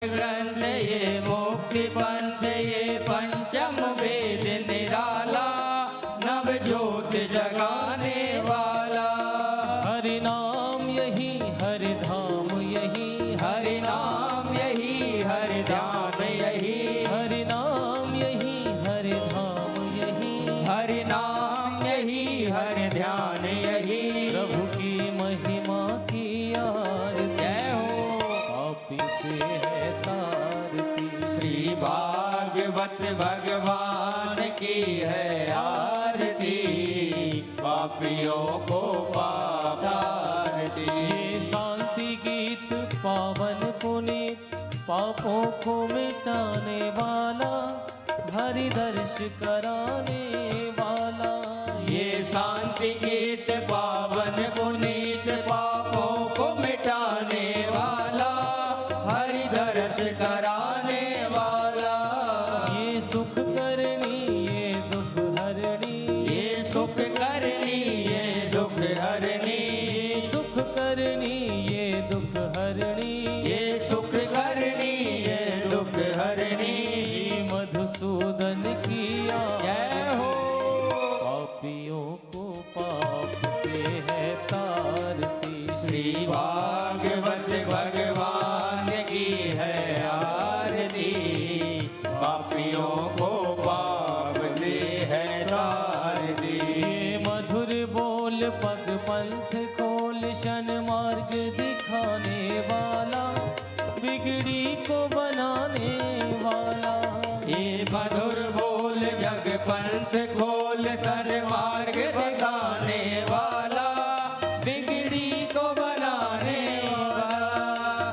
ग्रंथ ये मुक्ति पंथ ये पंचम वेद निराला नव ज्योत जगाने वाला। हरि नाम यही हरि धाम यही हरि नाम यही हरि ध्यान यही हरि नाम यही हरि धाम यही हरि नाम यही हरि ध्यान यही। प्रभु की महिमा की आरती जय हो पापी से है तारती। श्री भागवत भगवान की है आरती पापियों को पाप तारती। ये शांति गीत पावन पुनीत पापों को मिटाने वाला हरि दर्श कराने वाला। ये शांति गीत पावन पुनीत पापों को मिटाने वाला हरि दर्श कराने वाला। ये सुख करनी ये दुख हरणी ये सुख करनी ये दुख हरनी ये सुख करनी ये दुख हरणी ये सुख करनी ये दुख हरनी। श्री मधुसूदन की जय हो पापियों को पाप से है तारती। श्री भागवत भगवान की है आरती पापियों को पाप से है तारती। ये मधुर बोल पग पंथ खोल शन मार्ग दिखाने वाला बिगड़ी को बनाने वाला। ये मधुर बोल जग पंथ खोल सर मार्ग दिखाने वाला बिगड़ी को बनाने वाला।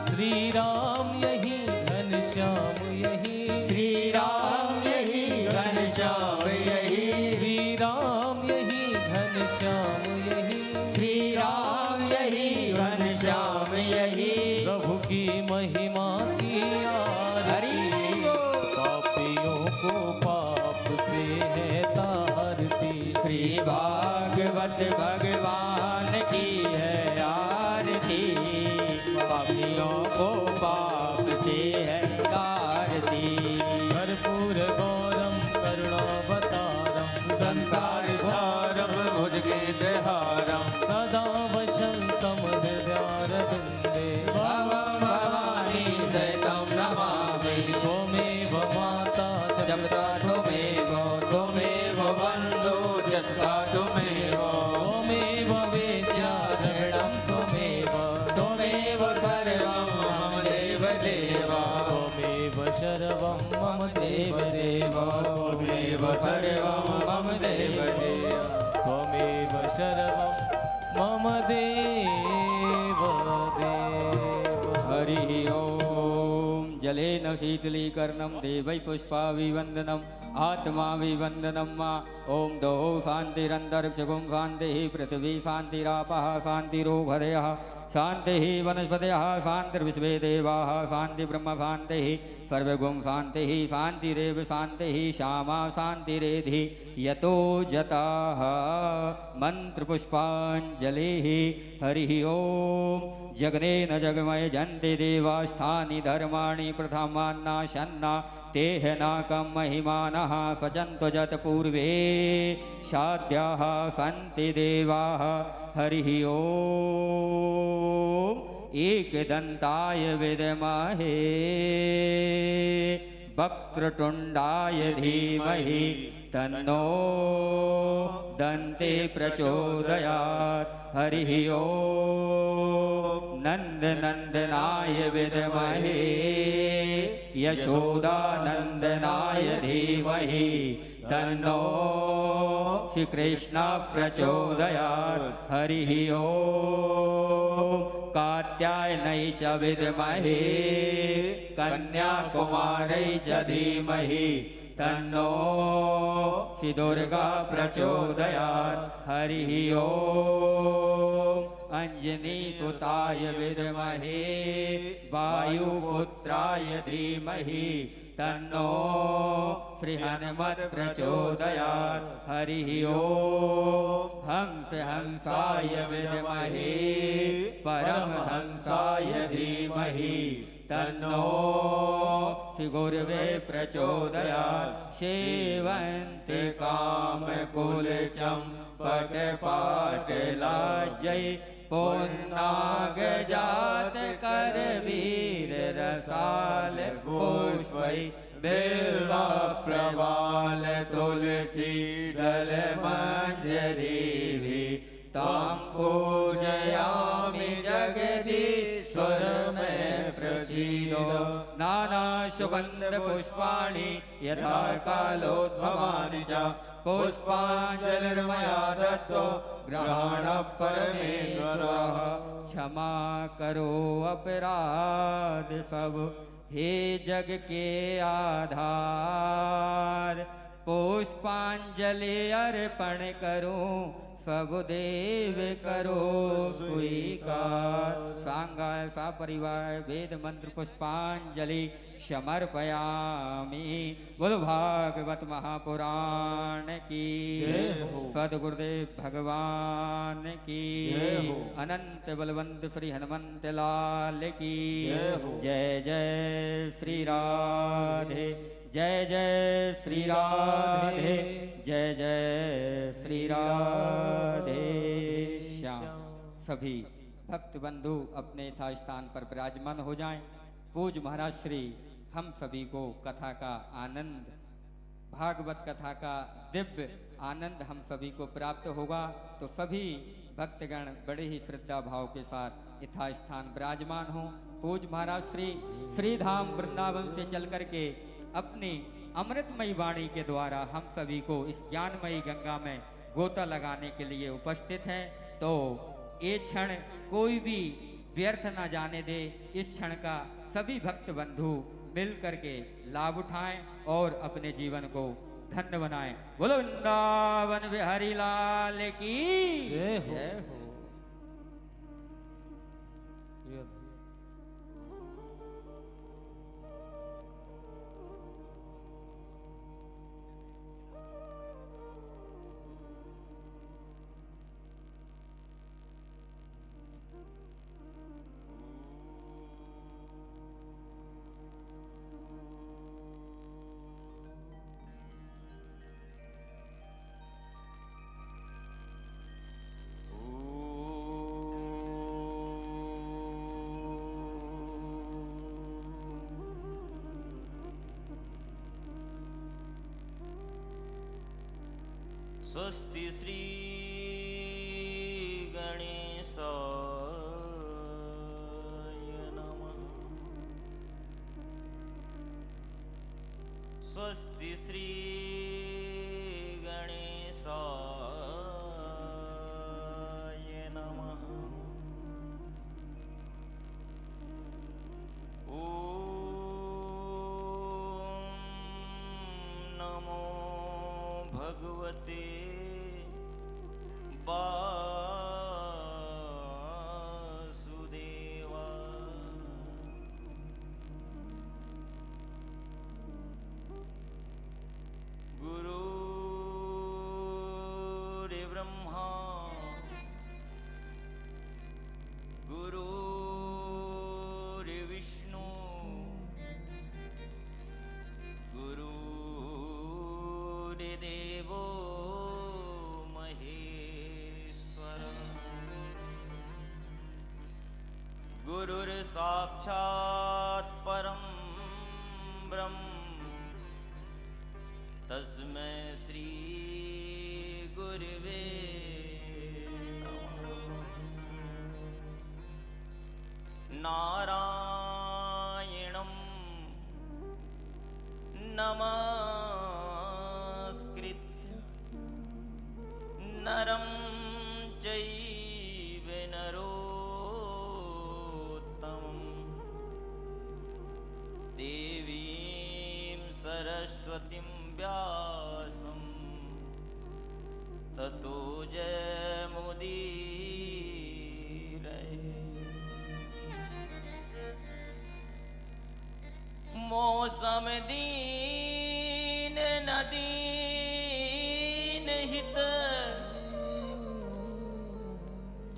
श्री राम यही घनश्याम यही श्री राम यही घनश्याम यही श्री राम यही घनश्याम यही श्री राम यही घनश्याम यही। प्रभु की महिमा की आरती पापियों को पाप से है तारती। श्री भागवत भगवान की है आरती पापियों को पाप से है तारती। कर्पूर गौरम करुणावतारम संसार सारम भुजगेन्द्रहारम सदा वसंतम हृदयारविन्दे भवं भवानी सहितं नमामि। त्वमेव माता च जपता त्वमेव त्वमेव बन्धो जस्ता त्वमेव त्वमेव वेद्या द्रविणं त्वमेव त्वमेव सर्वं मम देवदेव त्वमेव शर्वं मम देवदेव त्वमेव सर्वं मम देवदेव त्वमेव शर्वं मम देवदेव। हरि ओम। जलेन शीतलीकरणं देवै पुष्पाभिवन्दनम् आत्माभिवन्दनं मा। ओम दो शान्तिरन्तरिक्षगुं शान्तिः पृथिवी शान्तिरापः शान्तिरोभरयः शान्तिः वनस्पतयः शान्तिर्विश्वे देवाः शान्तिब्रह्म शान्तिः सर्वगुं शान्तिः शान्तिरेव शान्तिः श्यामा शान्तिरेधि यतो जताः मन्त्रपुष्पाञ्जलिः। हरिः ओम। जगनेन जगमय जन्ते देवास्थानि धर्माणि प्रथमान्नाशन्ना तेह नाकं महिमानः सचन्तो जत पूर्वे शाद्याः सन्ति देवाः। हरिः ओम। एकदन्ताय विद्महे वक्रतुण्डाय धीमहि तन्नो दन्ते प्रचोदयात्। हरिः ओम। नन्दनन्दनाय विद्महे यशोदानन्दनाय धीमहि तन्नो श्रीकृष्ण प्रचोदयात्। हरिः ओम। कात्यायनै च विद्महे कन्याकुमारै च धीमहि तन्नो श्री दुर्गा प्रचोदयात्। हरिः ओम। अंजनी सुताय विद्महे वायुपुत्राय धीमहि तन्नो श्री हनुमत् प्रचोदयात्। हरिः ओम। हंस हंसाय विद्महे परमहंसाय धीमहि तन्नो श्री गुरुवे प्रचोदयात् सेवन्ति कामकुल चंपक पाटलाज्जै पुन्नाग जात कर वीर रसाल पुष्पै बिल्वा प्रवाल तुलसी दल मंजरी तां पूजयामि जगदीश्वर में प्रसीदो नाना सुगंध पुष्पाणि यथा कालोद्भवानि च पुष्पाञ्जलिर्मया दत्तो ग्रहण परमेश्वरः क्षमा करो अपराध सब हे जग के आधार पुष्पांजलि अर्पण करूं सब देव करो स्वीकार सांगाय सा परिवार वेद मंत्र पुष्पांजलि समर्पयामि बोलो भागवत महापुराण की जय हो। सद्गुरुदेव भगवान की जय हो। अनंत बलवंत श्री हनुमंत लाल की जय हो। जय जय श्री राधे जय जय श्री राधे जय जय श्री राधे श्याम। सभी भक्त बंधु अपने यथा स्थान पर विराजमान हो जाएं। पूज्य महाराज श्री हम सभी को कथा का आनंद भागवत कथा का दिव्य आनंद हम सभी को प्राप्त होगा तो सभी भक्तगण बड़े ही श्रद्धा भाव के साथ यथा स्थान विराजमान हो। पूज्य महाराज श्री श्रीधाम वृंदावन से चल करके अपनी अमृतमयी वाणी के द्वारा हम सभी को इस ज्ञानमयी गंगा में गोता लगाने के लिए उपस्थित हैं। तो ये क्षण कोई भी व्यर्थ न जाने दे। इस क्षण का सभी भक्त बंधु मिल करके लाभ उठाएं और अपने जीवन को धन्य बनाएं। बोलो वृंदावन बिहारी लाल की जय हो। जय हो। स्वस्ति श्री गणेशाय नमः। स्वस्ति श्री गणेशाय नमः। ॐ नमो भगवते वासुदेवाय। गुरुर्ब्रह्मा गुरुर्विष्णु गुरुर्देवो गुरुर्साक्षात् परं ब्रह्म तस्मै श्री गुरुवे नमः। नारायणं नमस्कृत्य नरं चैव नरोत्तमं देवीं सरस्वतीं व्यासं ततो जयमुदीरये। मौसम दीन नदीन हित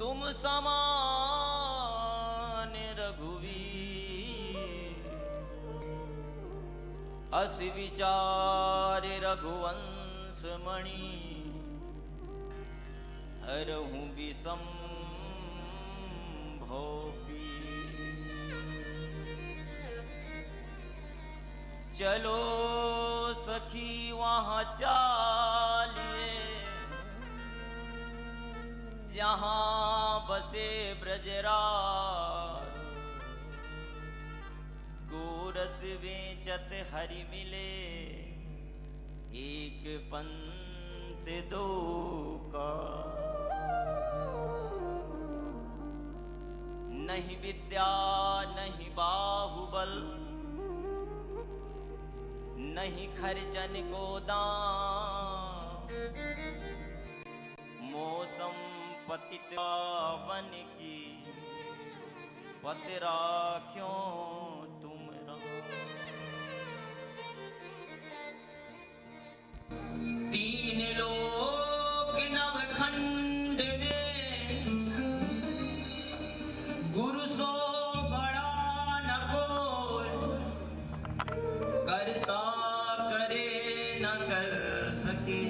तुम समान रघुवीर। अस विचार रघुवंश मणि हरहु विषम भोपी। चलो सखी वहाँ चालिए जहाँ बसे ब्रजराज, गोरस बेचत हरि मिले एक पंथ दो का। नहीं विद्या नहीं बाहुबल, नहीं खर्चन को दान, मौसम पतित पावन की पत राख्यो तुम तीन लोक नवखंड में गुरु सो बड़ा न कोई, करता करे न कर सके,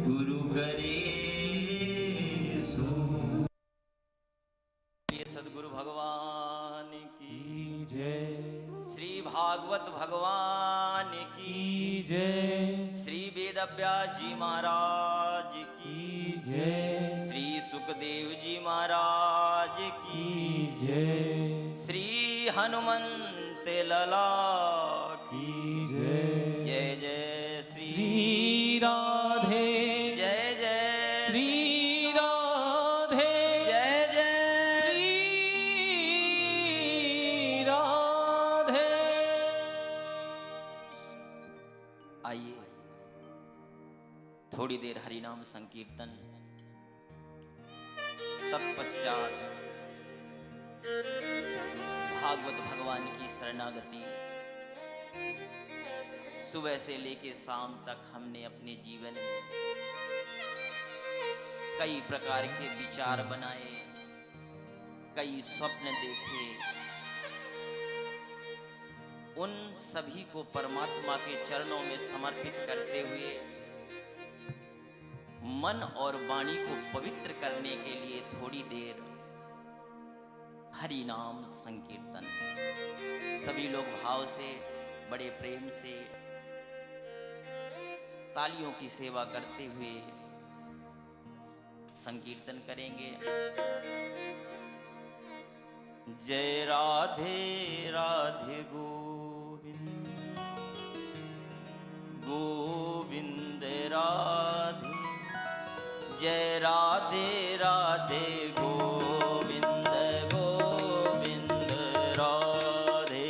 गुरु करे सो। ये सद्गुरु भगवान की जय, श्री भागवत भगवान की जय, श्री वेदव्यास जी महाराज की जय, श्री सुखदेव जी महाराज की जय, श्री हनुमंत लला की जय। जय जय श्री राधे, जय जय श्री राधे, जय जय श्री राधे। आइए थोड़ी देर हरिनाम संकीर्तन, तत्पश्चात भागवत भगवान की शरणागति। सुबह से लेके शाम तक हमने अपने जीवन में कई प्रकार के विचार बनाए, कई स्वप्न देखे। उन सभी को परमात्मा के चरणों में समर्पित करते हुए मन और वाणी को पवित्र करने के लिए थोड़ी देर हरि नाम संकीर्तन। सभी लोग भाव से, बड़े प्रेम से तालियों की सेवा करते हुए संकीर्तन करेंगे। जय राधे राधे गोविंद गोविंद राधे, जय राधे राधे गोविंद गोविंद राधे,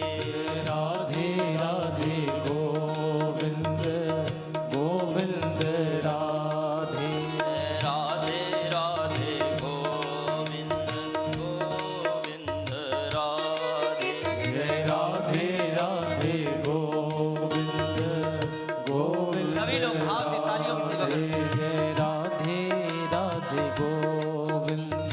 राधे राधे गोविंद गोविंद राधे, राधे राधे गोविंद गोविंद राधे। जय राधे राधे गोविंद गोविंद। सभी लोग भाव से तालियों की सेवा करें। जय राधे राधे गोविंद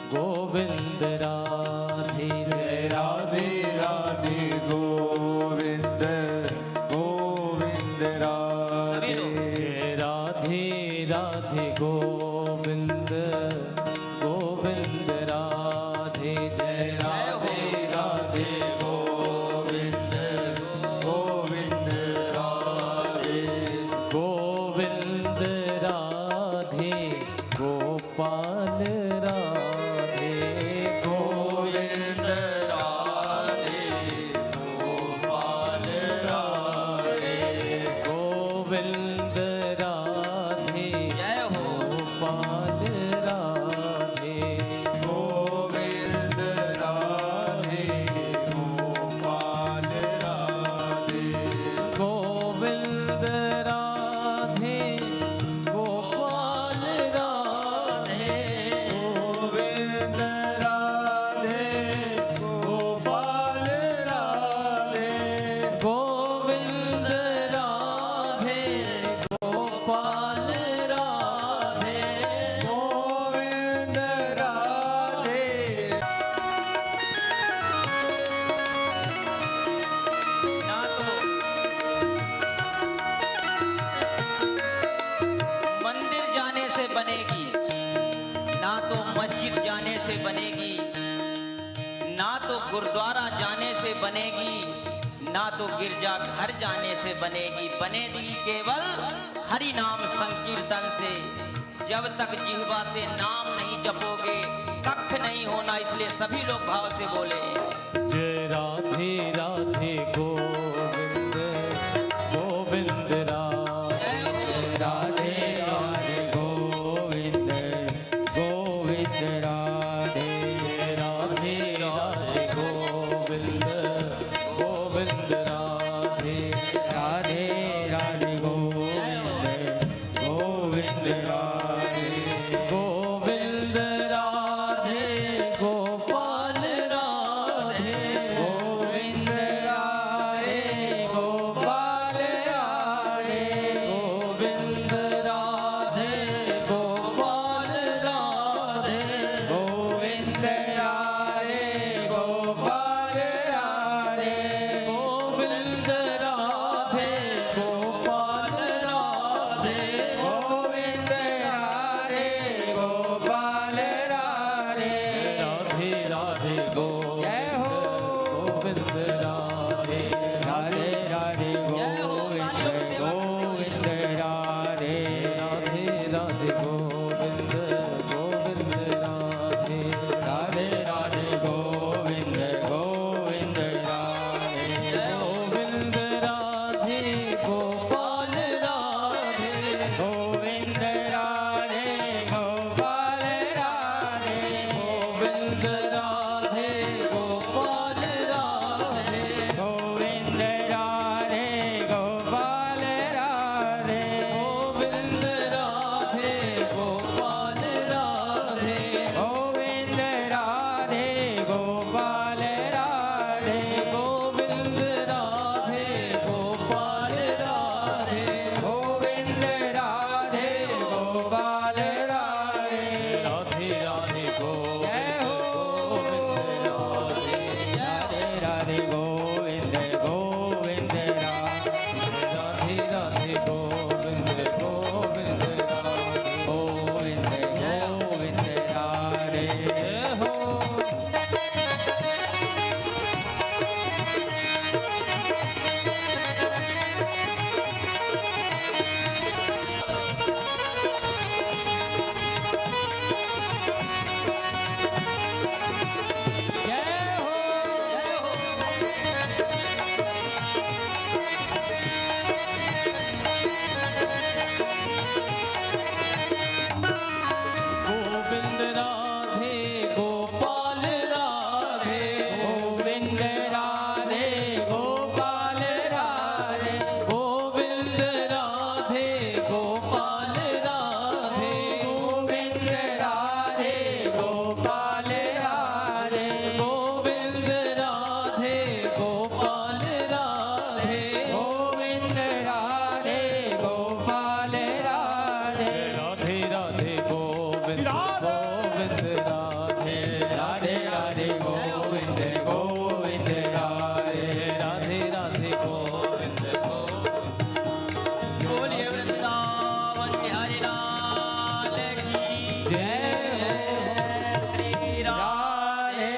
गोविंद राधे, जय राधे राधे गोविंद गोविंद सभी राधे, लोग। जय राधे राधे गोविंद गोविंद राधे, जय राधे राधे गोविंद गोविंद राधे, गोविंद राधे गोपाल राधे, गोविंद राधे जाने से बनेगी, ना तो गिरजा घर जाने से बनेगी, बनेगी केवल हरि नाम संकीर्तन से। जब तक जिह्वा से नाम नहीं जपोगे कख नहीं होना, इसलिए सभी लोग भाव से बोले जय राधे राधे गोविंद गोविंद राधे राधे राधे गोविंद गोविंद राधे राधे राधे गोविंद गोविंद राधे राधे राधे गोविंद गोविंद राधे गोविंद राधे गोपाल राधे गोविंद राधे गोपाल राधे गोविंद राधे गोपाल राधे गोविंद राधे गोपाल राधे गोविंद राधे गोपाल राधे गोविंद राधे गोपाल राधे राधे राधे जय हो गोविंद राधे राधे राधे गोविंद गोविंद राधे राधे राधे गोविंद गोविंद राधे राधे राधे गोविंद गोविंद राधे गोविंद राधे गोपाल राधे गोविंद राधे गोपाल राधे गोविंद राधे गोपाल राधे गोविंद राधे गोपाल राधे गोविंद राधे गोपाल राधे गोविंद राधे गोपाल राधे गोविंद राधे गोपाल राधे गोविंद राधे गोपाल राधे राधे राधे जय हो गोविंद राधे राधे राधे गोविंद गोविंद राधे राधे राधे गोविंद गोविंद राधे गोविंद गोविंद राधे जय हो जय हो गोविंद राधे गोपाल राधे गोविंद राधे गोपाल राधे गोविंद राधे गोपाल राधे गोविंद राधे गोपाल राधे गोविंद राधे गोपाल राधे गोविंद राधे गोपाल राधे राधे राधे गोविंद गोविंद राधे राधे राधे गोविंद गोविंद राधे राधे राधे गोविंद बोलिए वृंदावन बिहारी लाल की जय श्री राधे।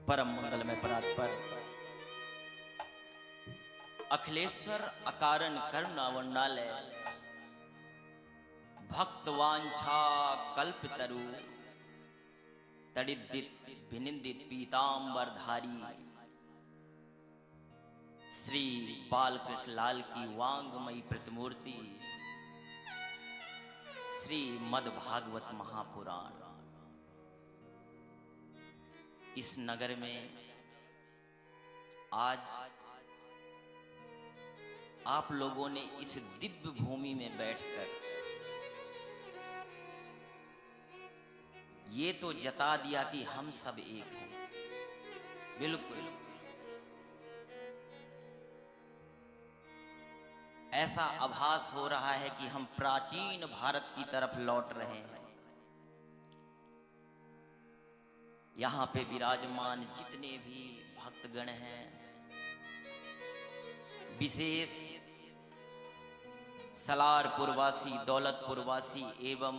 परम मंगलमय परात्पर अखिलेश्वर अकारण करुणावंडालय भक्तवांछा कल्पतरु तडिदित विनिंदित पीतांबरधारी श्री बालकृष्ण लाल की वांगमयी प्रतिमूर्ति श्री मद भागवत महापुराण इस नगर में आज आप लोगों ने इस दिव्य भूमि में बैठकर ये तो जता दिया कि हम सब एक हैं। बिल्कुल ऐसा आभास हो रहा है कि हम प्राचीन भारत की तरफ लौट रहे हैं। यहाँ पे विराजमान जितने भी भक्तगण हैं, विशेष सलारपुरवासी, दौलतपुरवासी एवं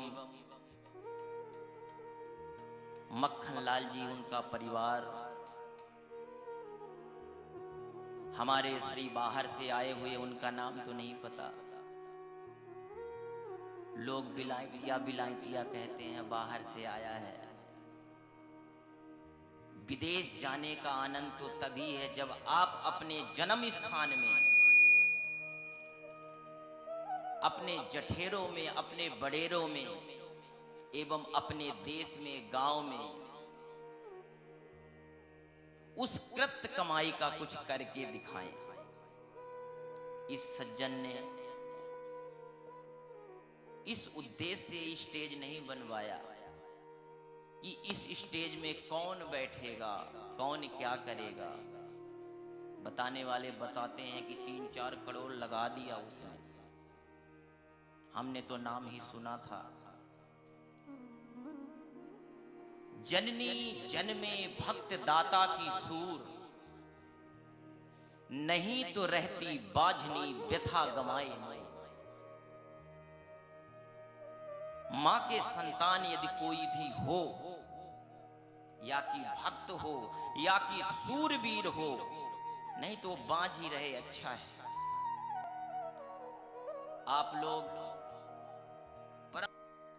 मक्खन लाल जी, उनका परिवार, हमारे श्री बाहर से आए हुए, उनका नाम तो नहीं पता, लोग बिलायतिया बिलायतिया कहते हैं, बाहर से आया है। विदेश जाने का आनंद तो तभी है जब आप अपने जन्म स्थान में, अपने जठेरों में, अपने बडेरों में एवं अपने देश में, गांव में उस कृत कमाई का कुछ करके दिखाएं। इस सज्जन ने इस उद्देश्य से स्टेज नहीं बनवाया कि इस स्टेज में कौन बैठेगा, कौन क्या करेगा। बताने वाले बताते हैं कि 3-4 करोड़ लगा दिया उसने। हमने तो नाम ही सुना था। जननी जन्मे भक्त दाता की सूर, नहीं तो रहती बाझनी व्यथा गमाए मोए। मां के संतान यदि कोई भी हो, या कि भक्त हो या कि सूरवीर हो, नहीं तो बाझ ही रहे अच्छा है। आप लोग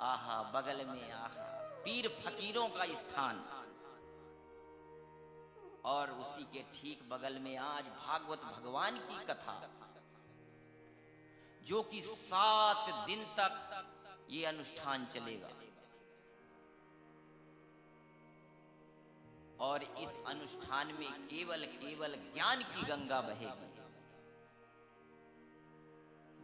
आहा बगल में आहा पीर फकीरों का स्थान, और उसी के ठीक बगल में आज भागवत भगवान की कथा, जो कि 7 दिन तक ये अनुष्ठान चलेगा। और इस अनुष्ठान में केवल ज्ञान की गंगा बहेगी।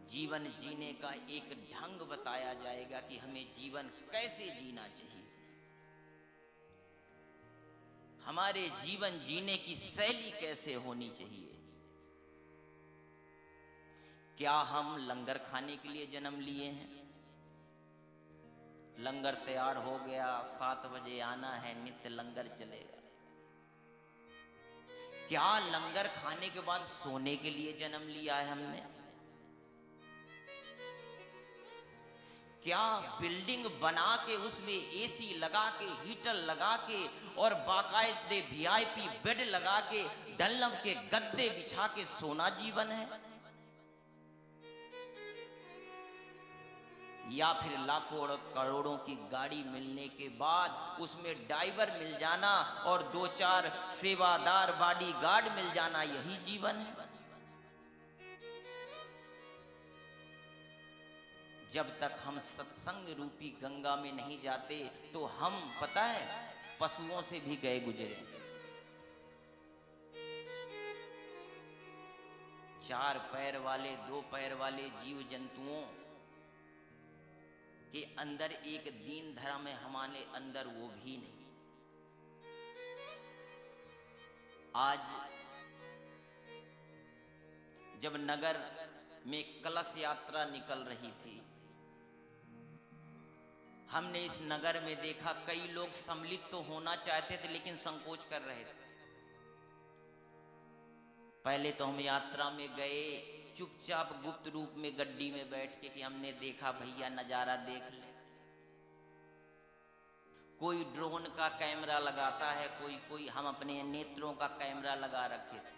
जीवन जीने का एक ढंग बताया जाएगा कि हमें जीवन कैसे जीना चाहिए। हमारे जीवन जीने की शैली कैसे होनी चाहिए। क्या हम लंगर खाने के लिए जन्म लिए हैं? लंगर तैयार हो गया, 7 बजे आना है, नित्य लंगर चलेगा। क्या लंगर खाने के बाद सोने के लिए जन्म लिया है हमने? क्या बिल्डिंग बना के उसमें एसी लगा के, हीटर लगा के और बाकायदे वीआईपी बेड लगा के, डल्लम के गद्दे बिछा के सोना जीवन है? या फिर लाखों और करोड़ों की गाड़ी मिलने के बाद उसमें ड्राइवर मिल जाना और 2-4 सेवादार बॉडीगार्ड मिल जाना, यही जीवन है? जब तक हम सत्संग रूपी गंगा में नहीं जाते तो हम, पता है, पशुओं से भी गए गुजरे। 4 पैर वाले, 2 पैर वाले जीव जंतुओं के अंदर एक दीन धर्म है, हमारे अंदर वो भी नहीं। आज जब नगर में कलश यात्रा निकल रही थी, हमने इस नगर में देखा कई लोग सम्मिलित तो होना चाहते थे लेकिन संकोच कर रहे थे। पहले तो हम यात्रा में गए चुपचाप गुप्त रूप में गड्डी में बैठ के, कि हमने देखा भैया नजारा देख ले। कोई ड्रोन का कैमरा लगाता है, कोई हम अपने नेत्रों का कैमरा लगा रखे थे।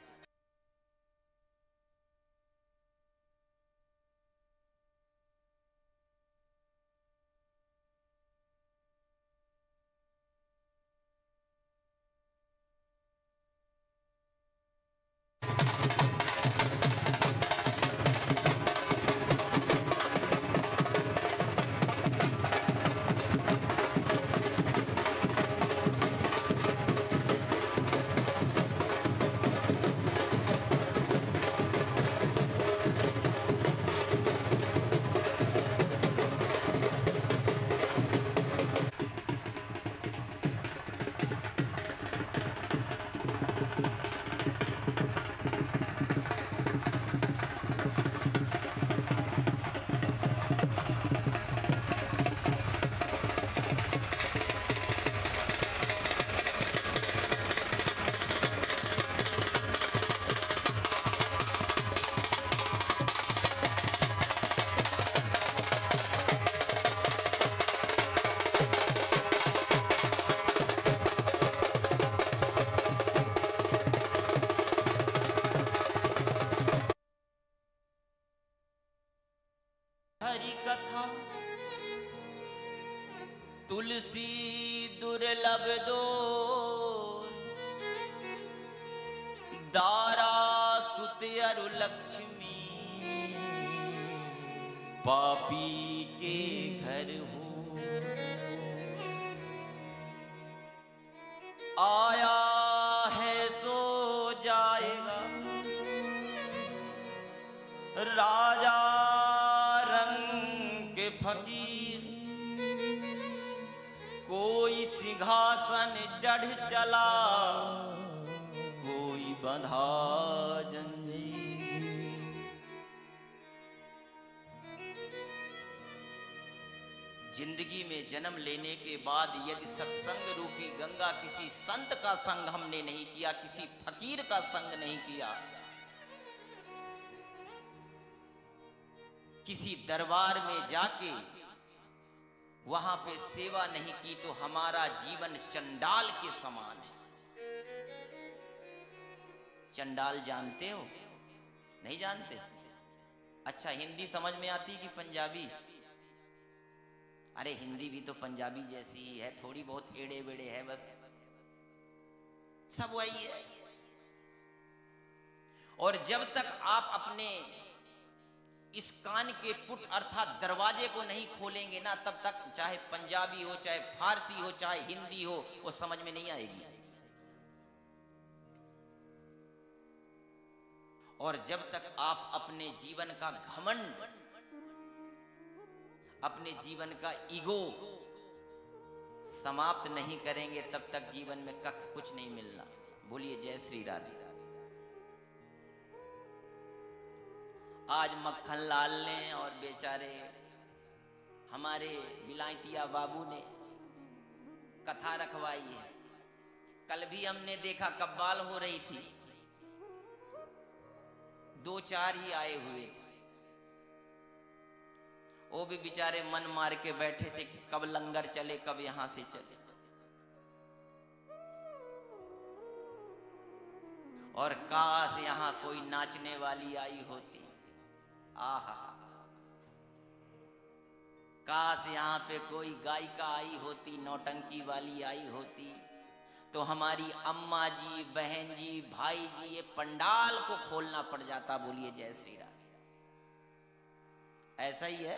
तुलसी दुर्लभ दो दारा सुत अरु लक्ष्मी पापी के घर हो आया है सो जाएगा राजा रंग के फकीर कोई सिंहासन चढ़ चला कोई बंधा जंजीर। जिंदगी में जन्म लेने के बाद यदि सत्संग रूपी गंगा किसी संत का संग हमने नहीं किया, किसी फकीर का संग नहीं किया, किसी दरबार में जाके वहां पे सेवा नहीं की तो हमारा जीवन चंडाल के समान है। चंडाल जानते हो? नहीं जानते? अच्छा, हिंदी समझ में आती कि पंजाबी? अरे हिंदी भी तो पंजाबी जैसी ही है, थोड़ी बहुत एड़े बेड़े है, बस सब वही है। और जब तक आप अपने इस कान के पुट अर्थात दरवाजे को नहीं खोलेंगे ना, तब तक चाहे पंजाबी हो, चाहे फारसी हो, चाहे हिंदी हो, वो समझ में नहीं आएगी। और जब तक आप अपने जीवन का घमंड, अपने जीवन का ईगो समाप्त नहीं करेंगे, तब तक जीवन में कख कुछ नहीं मिलना। बोलिए जय श्री राधे। आज मक्खन लाल ने और बेचारे हमारे विलायतिया बाबू ने कथा रखवाई है। कल भी हमने देखा कव्वाल हो रही थी, 2-4 ही आए हुए थे। वो भी बेचारे मन मार के बैठे थे कि कब लंगर चले, कब यहां से चले। और काश यहां कोई नाचने वाली आई होती, आहा, काश यहां पे कोई गायिका आई होती, नौटंकी वाली आई होती, तो हमारी अम्मा जी, बहन जी, भाई जी, ये पंडाल को खोलना पड़ जाता। बोलिए जय श्री राम। ऐसा ही है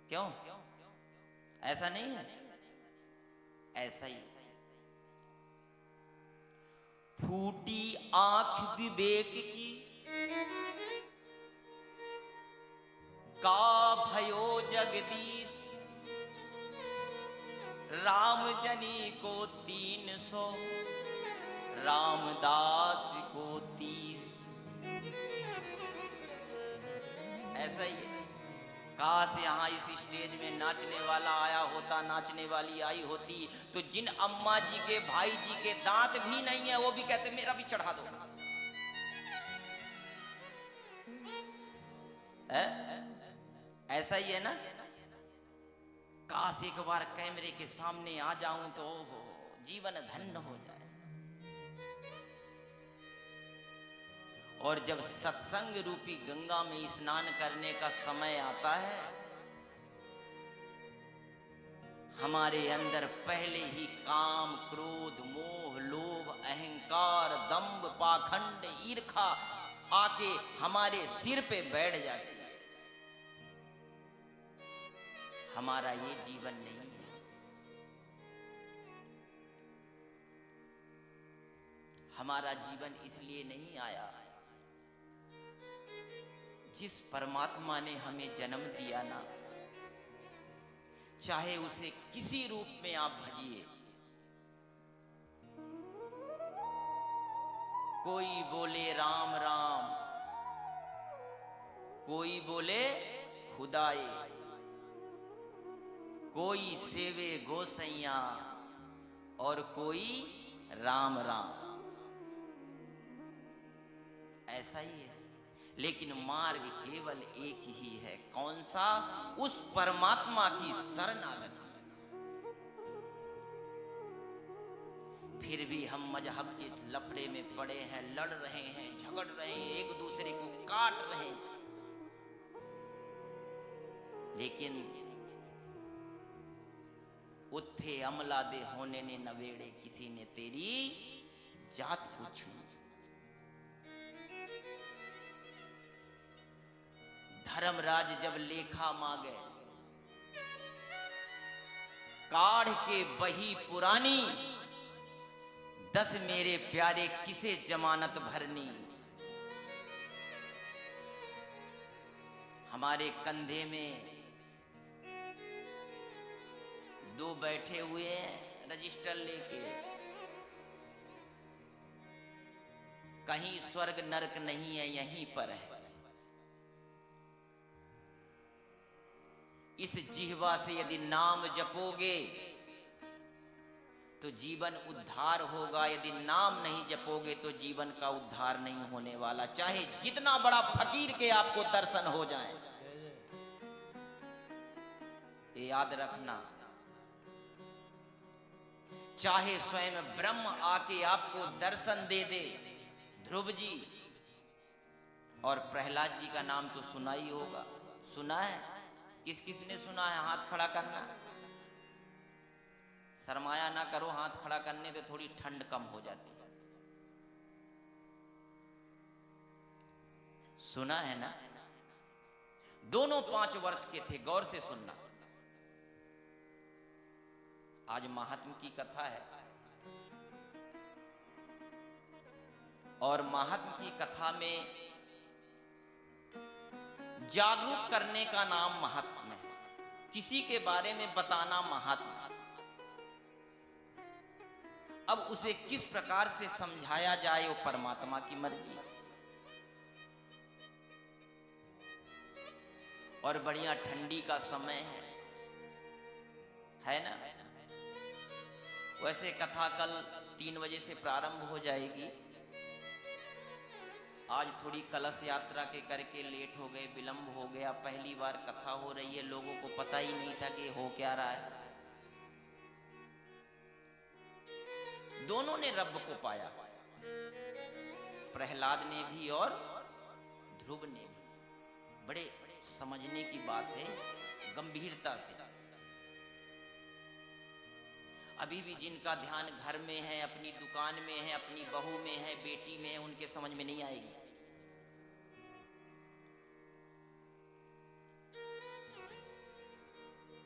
क्यों? ऐसा नहीं है? ऐसा ही। फूटी आंख विवेक की का भयो जगदीश, राम जनी को 300, रामदास को 30। ऐसा ही है। काश यहाँ इस स्टेज में नाचने वाला आया होता, नाचने वाली आई होती, तो जिन अम्मा जी के, भाई जी के दांत भी नहीं है, वो भी कहते मेरा भी चढ़ा दो। ऐसा ही है ना? काश एक बार कैमरे के सामने आ जाऊं तो जीवन धन्य हो जाए। और जब सत्संग रूपी गंगा में स्नान करने का समय आता है, हमारे अंदर पहले ही काम, क्रोध, मोह, लोभ, अहंकार, दंभ, पाखंड, ईर्खा आके हमारे सिर पे बैठ जाती है। हमारा ये जीवन नहीं है। हमारा जीवन इसलिए नहीं आया। जिस परमात्मा ने हमें जन्म दिया ना, चाहे उसे किसी रूप में आप भजिए, कोई बोले राम राम, कोई बोले खुदाए, कोई सेवे गोसैया और कोई राम राम। ऐसा ही है। लेकिन मार्ग केवल एक ही है। कौन सा? उस परमात्मा की शरणागति। फिर भी हम मजहब के लफड़े में पड़े हैं, लड़ रहे हैं, झगड़ रहे हैं, एक दूसरे को काट रहे हैं। लेकिन उत्थे अमला दे होने ने नवेड़े, किसी ने तेरी जात पूछू। धर्मराज जब लेखा मांगे, काढ़ के बही पुरानी, 10 मेरे प्यारे किसे जमानत भरनी। हमारे कंधे में 2 बैठे हुए हैं रजिस्टर लेके, कहीं स्वर्ग नरक नहीं है, यहीं पर है। इस जिह्वा से यदि नाम जपोगे तो जीवन उद्धार होगा, यदि नाम नहीं जपोगे तो जीवन का उद्धार नहीं होने वाला। चाहे जितना बड़ा फकीर के आपको दर्शन हो जाए, ये याद रखना, चाहे स्वयं ब्रह्म आके आपको दर्शन दे दे। ध्रुव जी और प्रहलाद जी का नाम तो सुना ही होगा, सुना है? किस किस ने सुना है? हाथ खड़ा करना। शर्माया ना करो, हाथ खड़ा करने से थोड़ी ठंड कम हो जाती है। सुना है ना? दोनों 5 वर्ष के थे। गौर से सुनना, आज महात्म की कथा है और महात्म की कथा में जागरूक करने का नाम महात्म है, किसी के बारे में बताना महात्म। अब उसे किस प्रकार से समझाया जाए वो परमात्मा की मर्जी। और बढ़िया ठंडी का समय है ना? वैसे कथा कल 3 बजे से प्रारंभ हो जाएगी। आज थोड़ी कलश यात्रा के करके लेट हो गए, विलंब हो गया। पहली बार कथा हो रही है, लोगों को पता ही नहीं था कि हो क्या रहा है। दोनों ने रब को पाया, प्रहलाद ने भी और ध्रुव ने भी। बड़े समझने की बात है, गंभीरता से। अभी भी जिनका ध्यान घर में है, अपनी दुकान में है, अपनी बहू में है, बेटी में है, उनके समझ में नहीं आएगी।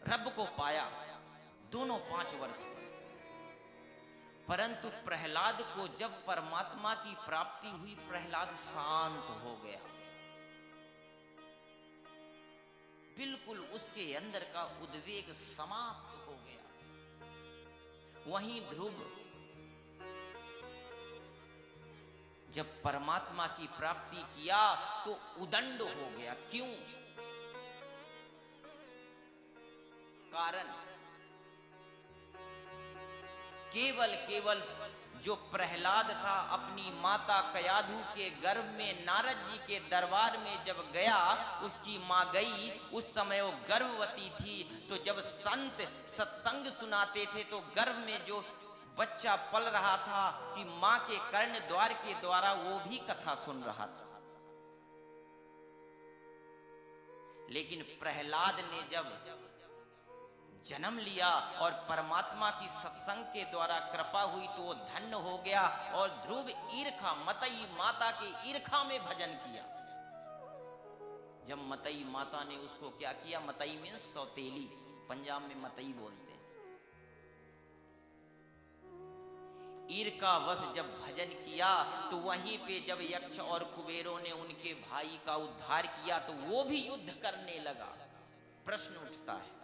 रब को पाया दोनों 5 वर्ष, परंतु प्रहलाद को जब परमात्मा की प्राप्ति हुई, प्रहलाद शांत हो गया। बिल्कुल उसके अंदर का उद्वेग समाप्त हो गया। वहीं ध्रुव जब परमात्मा की प्राप्ति किया तो उदंड हो गया। क्यों? कारण केवल जो प्रहलाद था अपनी माता कयाधु के गर्भ में नारद जी के दरबार में जब गया, उसकी मां गई, उस समय वो गर्भवती थी। तो जब संत सत्संग सुनाते थे तो गर्भ में जो बच्चा पल रहा था कि मां के कर्ण द्वार के द्वारा वो भी कथा सुन रहा था। लेकिन प्रहलाद ने जब जन्म लिया और परमात्मा की सत्संग के द्वारा कृपा हुई तो वो धन्य हो गया। और ध्रुव ईर्खा, मतई माता के ईर्खा में भजन किया। जब मतई माता ने उसको क्या किया, मतई मीन्स सौतेली, पंजाब में मतई बोलते हैं। ईर्खावश जब भजन किया तो वहीं पे जब यक्ष और कुबेरों ने उनके भाई का उद्धार किया तो वो भी युद्ध करने लगा। प्रश्न उठता है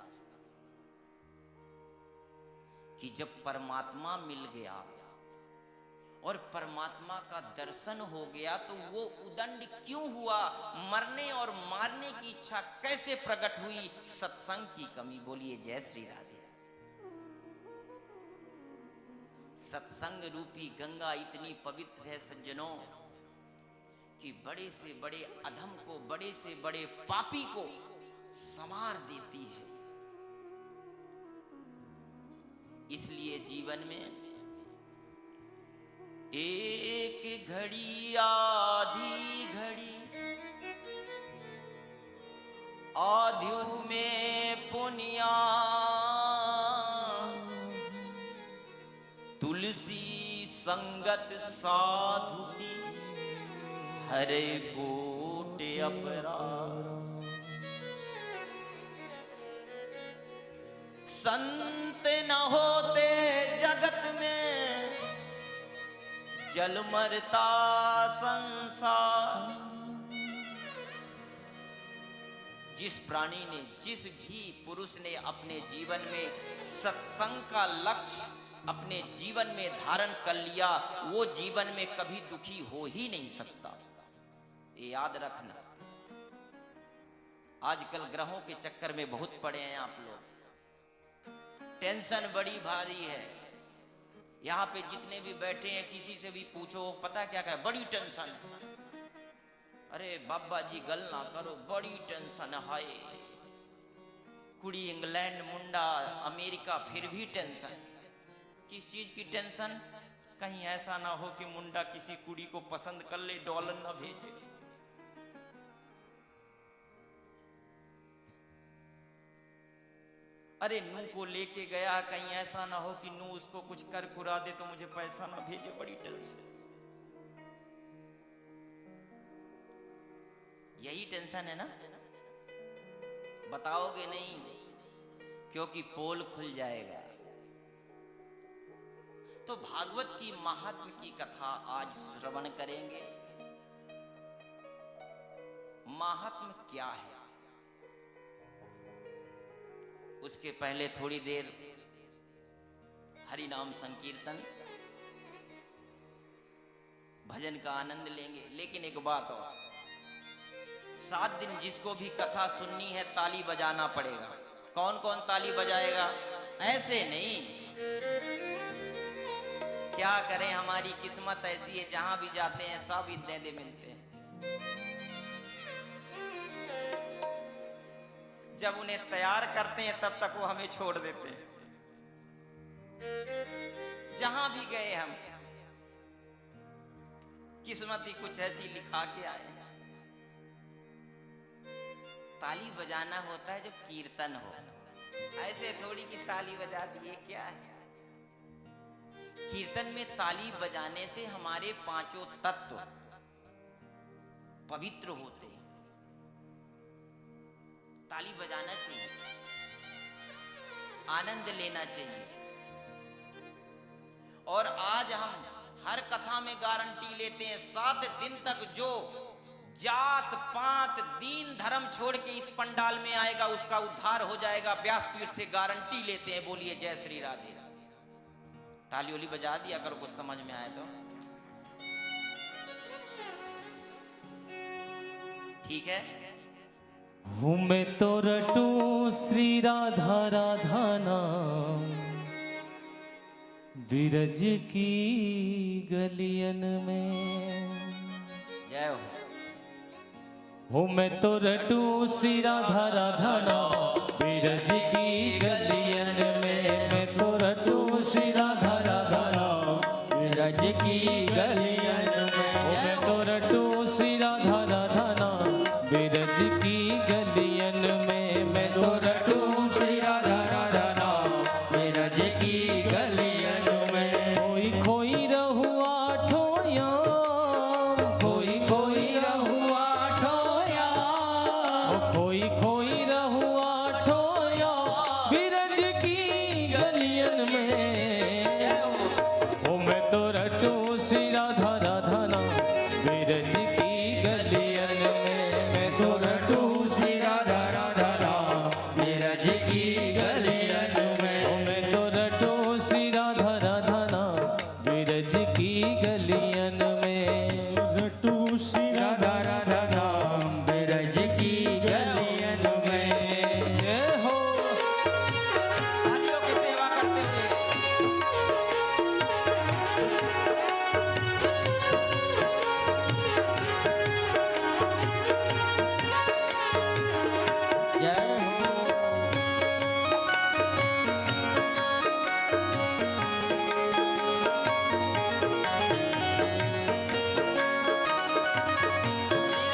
कि जब परमात्मा मिल गया और परमात्मा का दर्शन हो गया तो वो उदंड क्यों हुआ? मरने और मारने की इच्छा कैसे प्रकट हुई? सत्संग की कमी। बोलिए जय श्री राधे। सत्संग रूपी गंगा इतनी पवित्र है सज्जनों कि बड़े से बड़े अधम को, बड़े से बड़े पापी को संवार देती है। इसलिए जीवन में एक घड़ी आधी घड़ी, आध्यु में पुनिया, संगत साधु की हरे कोट अपराध। संत न होते जगत में जल मरता संसार। जिस प्राणी ने, जिस भी पुरुष ने अपने जीवन में सत्संग का लक्ष्य अपने जीवन में धारण कर लिया, वो जीवन में कभी दुखी हो ही नहीं सकता। ये याद रखना। आजकल ग्रहों के चक्कर में बहुत पड़े हैं आप लोग। टेंशन बड़ी भारी है। यहाँ पे जितने भी बैठे हैं किसी से भी पूछो, पता क्या कहे, बड़ी टेंशन है। अरे बाबा जी गल ना करो, बड़ी टेंशन है। कुड़ी इंग्लैंड, मुंडा अमेरिका, फिर भी टेंशन। किस चीज की टेंशन? कहीं ऐसा ना हो कि मुंडा किसी कुड़ी को पसंद कर ले, डॉलर ना भेजे। अरे नू को लेके गया, कहीं ऐसा ना हो कि नू उसको कुछ कर खुरा दे तो मुझे पैसा ना भेजे, बड़ी टेंशन। यही टेंशन है ना? बताओगे नहीं, क्योंकि पोल खुल जाएगा। तो भागवत की महात्म की कथा आज श्रवण करेंगे। महात्म क्या है, उसके पहले थोड़ी देर हरि नाम संकीर्तन, भजन का आनंद लेंगे। लेकिन एक बात और, 7 दिन जिसको भी कथा सुननी है ताली बजाना पड़ेगा। कौन कौन ताली बजाएगा? ऐसे नहीं, क्या करें, हमारी किस्मत ऐसी है, जहां भी जाते हैं सब इतने मिलते हैं। जब उन्हें तैयार करते हैं तब तक वो हमें छोड़ देते हैं। जहां भी गए हम, किस्मत ही कुछ ऐसी लिखा के आए। ताली बजाना होता है जब कीर्तन हो, ऐसे थोड़ी की ताली बजा दिए, क्या है। कीर्तन में ताली बजाने से हमारे 5 तत्व पवित्र होते हैं। ताली बजाना चाहिए, आनंद लेना चाहिए। और आज हम हर कथा में गारंटी लेते हैं, 7 दिन तक जो जात पात दीन धर्म छोड़ के इस पंडाल में आएगा उसका उद्धार हो जाएगा। व्यासपीठ से गारंटी लेते हैं। बोलिए जय श्री राधे। ताली उली बजा दिया करो, कुछ समझ में आए तो ठीक है। हूँ मैं तो रटू श्री राधा राधा नाम, बिरज की गलियन में। जय हो। हूँ मैं तो रटू श्री राधा राधा नाम, बिरज की गलियन में। मैं तो रटू श्री राधा राधा नाम, बिरज की गलियन में। मैं तो रटू श्री राधा राधा नाम, बिरज की गलियन में। मैं तो रटू श्री राधा राधा नाम, बिरज की गलियन में। खोई खोई रहुआ ठोयाम, खोई खोई रहुआ ठोयाम, खोई खोई रहुआ ठोयाम, बिरज की गलियन में। ओ मैं तो रटू श्री राधा राधा नाम, बिरज की गलियन में। मैं तो रटू श्री राधा राधा नाम, बिरज की गलियन में। ओ मैं तो रटू श्री राधा राधा नाम, बिरज की गलियन में। रटू श्री राधा राधा नाम, बिरज की गलियन में। जय हो। तालियों की सेवा करते हुए जय हो। श्री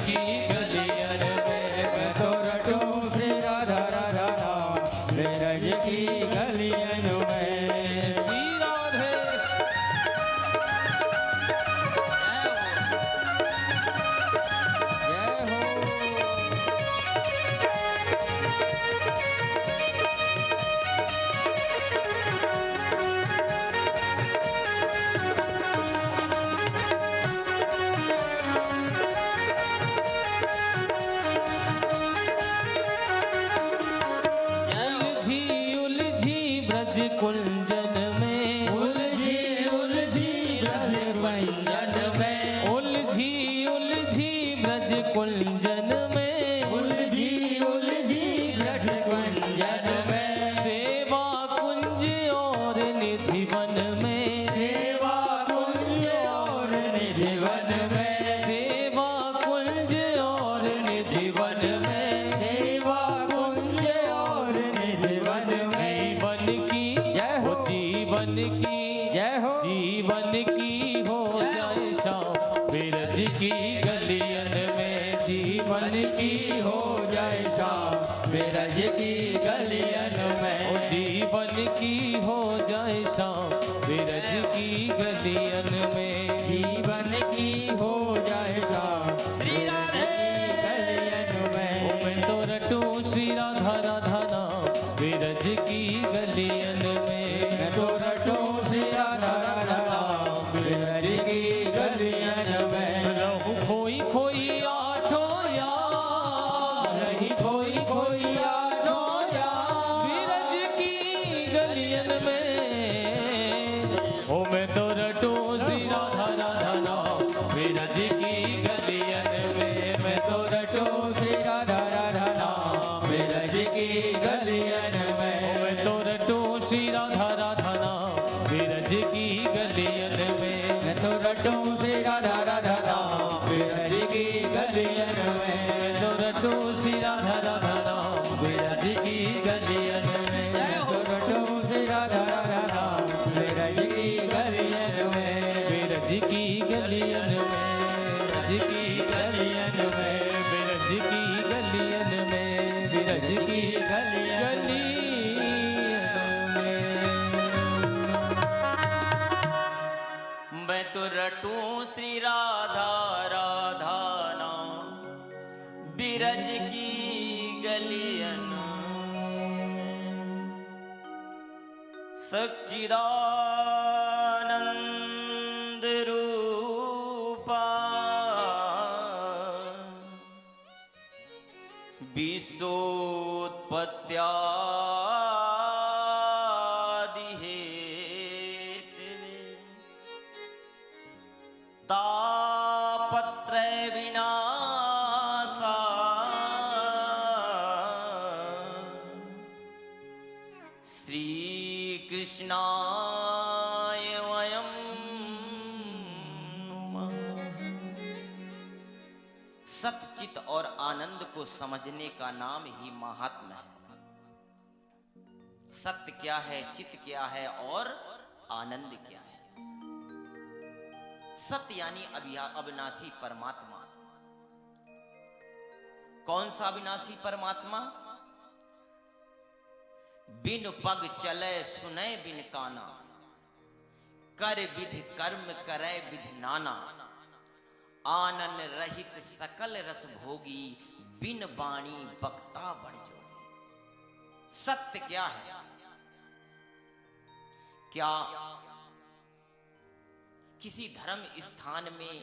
की गलियन में मैं तो रटूं श्री राधा राधा नाम ब्रज की गलियन में। श्री राधे जय हो। उलझी ब्रज कुंजन में, उलझी ब्रज कुंजन में, उलझी ब्रज कुंजन में, उलझी ब्रज कुंजन में, सेवा कुंज और निधि वन में, सेवा कुंज और निधि वन में, सेवा कुंज और निधि वन में, सेवा कुंज और निधि वन में। जीवन की जय हो। जीवन की जय हो। जीवन की हो जाए शाम बिरज की गलियन में, जीवन की हो जाए शाम बिरज की गलियन ओ में। जीवन की हो जाए शाम बिरज की गलियन में, जीवन की हो जाए शाम श्री राधे गलियन ओ में। मैं तो रटूं श्री राधा राधा नाम बिरज की गलियन में। मैं तो रटूं श्री राधा राधा नाम बिरज की गलियन में। रहूं खोई खोई आठों यार, रही खोई खोई आठों यार बिरज की गलियन में। ओ मैं तो रटूं श्री राधा राधा नाम बिरज की गलियन में। मैं तो रटूं श्री राधा राधा नाम बिरज की गलियन में। मैं तो रटूं श्री राधा राधा नाम बिरज की गलियन में। मैं तो रटूं श्री राधा राधा नाम बिरज की गलियन में। तो रटूं श्री राधा राधा नाम बिरज की गलियन में। मैं तो रटूं श्री राधा राधा नाम बिरज की गलियन में। बिरज की गलियन में, बिरज की गलियन में। बिरज की गलियन में, बिरज की गलियन में। मैं तो रटूं श्री राधा राधा नाम बिरज की गलियन में। सच्चिदानंद रूपा विश्वोत्पत्त्यादि हेतवे तापत्रय विनाशा श्री कृष्णाय वयं नमः। सतचित और आनंद को समझने का नाम ही महात्मा है। सत्य क्या है, चित क्या है और आनंद क्या है। सत्य यानी अविनाशी परमात्मा। कौन सा अविनाशी परमात्मा? बिन पग चले सुने बिन काना, कर विधि कर्म करे विधि नाना, आनन रहित सकल रस भोगी, बिन बाणी बक्ता बड़ जोगी। सत्य क्या है? क्या किसी धर्म स्थान में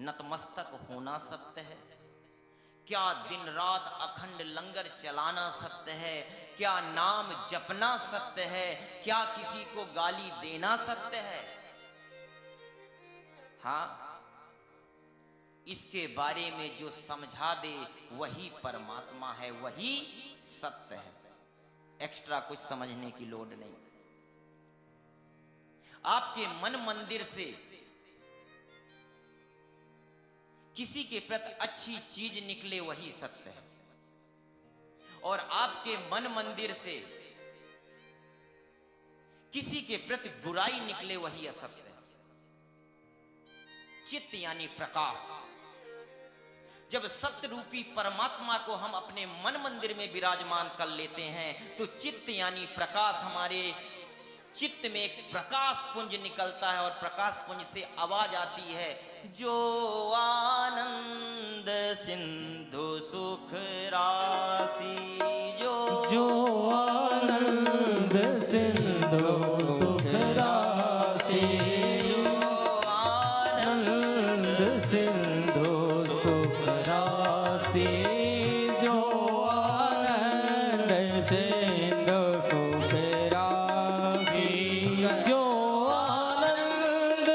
नतमस्तक होना सत्य है? क्या दिन रात अखंड लंगर चलाना सत्य है? क्या नाम जपना सत्य है? क्या किसी को गाली देना सत्य है? हाँ, इसके बारे में जो समझा दे वही परमात्मा है, वही सत्य है। एक्स्ट्रा कुछ समझने की लोड नहीं। आपके मन मंदिर से किसी के प्रति अच्छी चीज निकले वही सत्य है, और आपके मन मंदिर से किसी के प्रति बुराई निकले वही असत्य है। चित्त यानी प्रकाश, जब सत्य रूपी परमात्मा को हम अपने मन मंदिर में विराजमान कर लेते हैं तो चित्त यानी प्रकाश, हमारे चित्त में एक प्रकाश पुंज निकलता है और प्रकाश पुंज से आवाज आती है, जो आनंद सिंधु सुख राशि, जो आनंद सिंधु सुख राशि, आनंद सिंधु सुख राशि, जो आनंद सिंधु सुख राशि, जो आनंद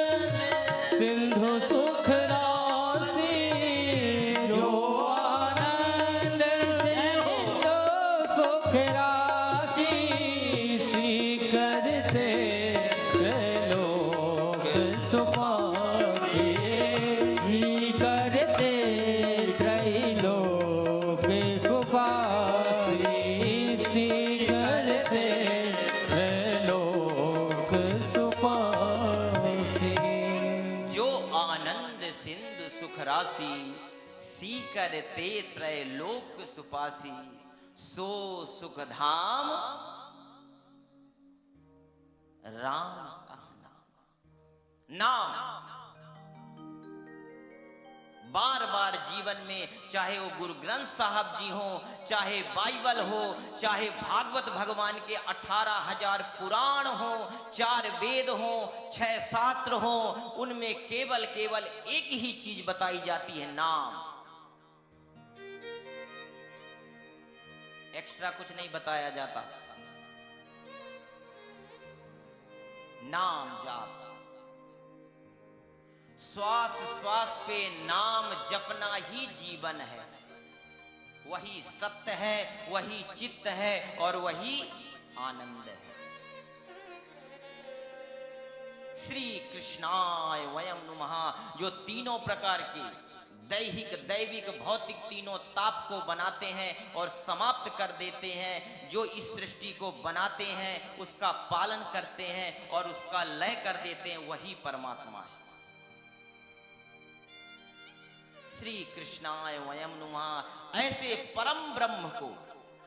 सिंधु सुख राशि, जो आनंद सिंधु सुख राशि, श्री करते लोक सुपासी, श्री करते त्रैलोक सुपासी, श्री करते त्रैलोक सुपासी, जो आनंद सिंधु सुख राशि, सीकर ते त्रैलोक सुपासी, सो सुख धाम राम असना। नाम बार बार जीवन में, चाहे वो गुरु ग्रंथ साहब जी हो, चाहे बाइबल हो, चाहे भागवत भगवान के 18,000 पुराण हो, 4 वेद हो, 6 शास्त्र हो, उनमें केवल एक ही चीज बताई जाती है, नाम। एक्स्ट्रा कुछ नहीं बताया जाता। नाम जाप, श्वास श्वास पे नाम जपना ही जीवन है। वही सत्य है, वही चित्त है और वही आनंद है। श्री कृष्णाय वयम नमः, जो तीनों प्रकार के दैहिक, दैविक, भौतिक तीनों ताप को बनाते हैं और समाप्त कर देते हैं, जो इस सृष्टि को बनाते हैं, उसका पालन करते हैं और उसका लय कर देते हैं, वही परमात्मा है। श्री कृष्णाय वयम नमः, ऐसे परम ब्रह्म को,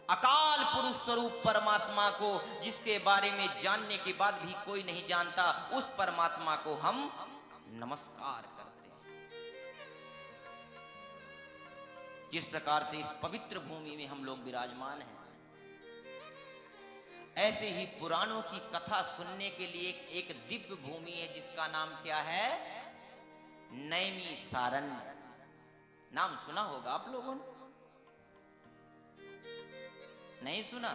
अकाल पुरुष स्वरूप परमात्मा को, जिसके बारे में जानने के बाद भी कोई नहीं जानता, उस परमात्मा को हम नमस्कार करते हैं। जिस प्रकार से इस पवित्र भूमि में हम लोग विराजमान हैं, ऐसे ही पुराणों की कथा सुनने के लिए एक दिव्य भूमि है, जिसका नाम क्या है? नैमिषारण्य। नाम सुना होगा आप लोगों ने, नहीं सुना?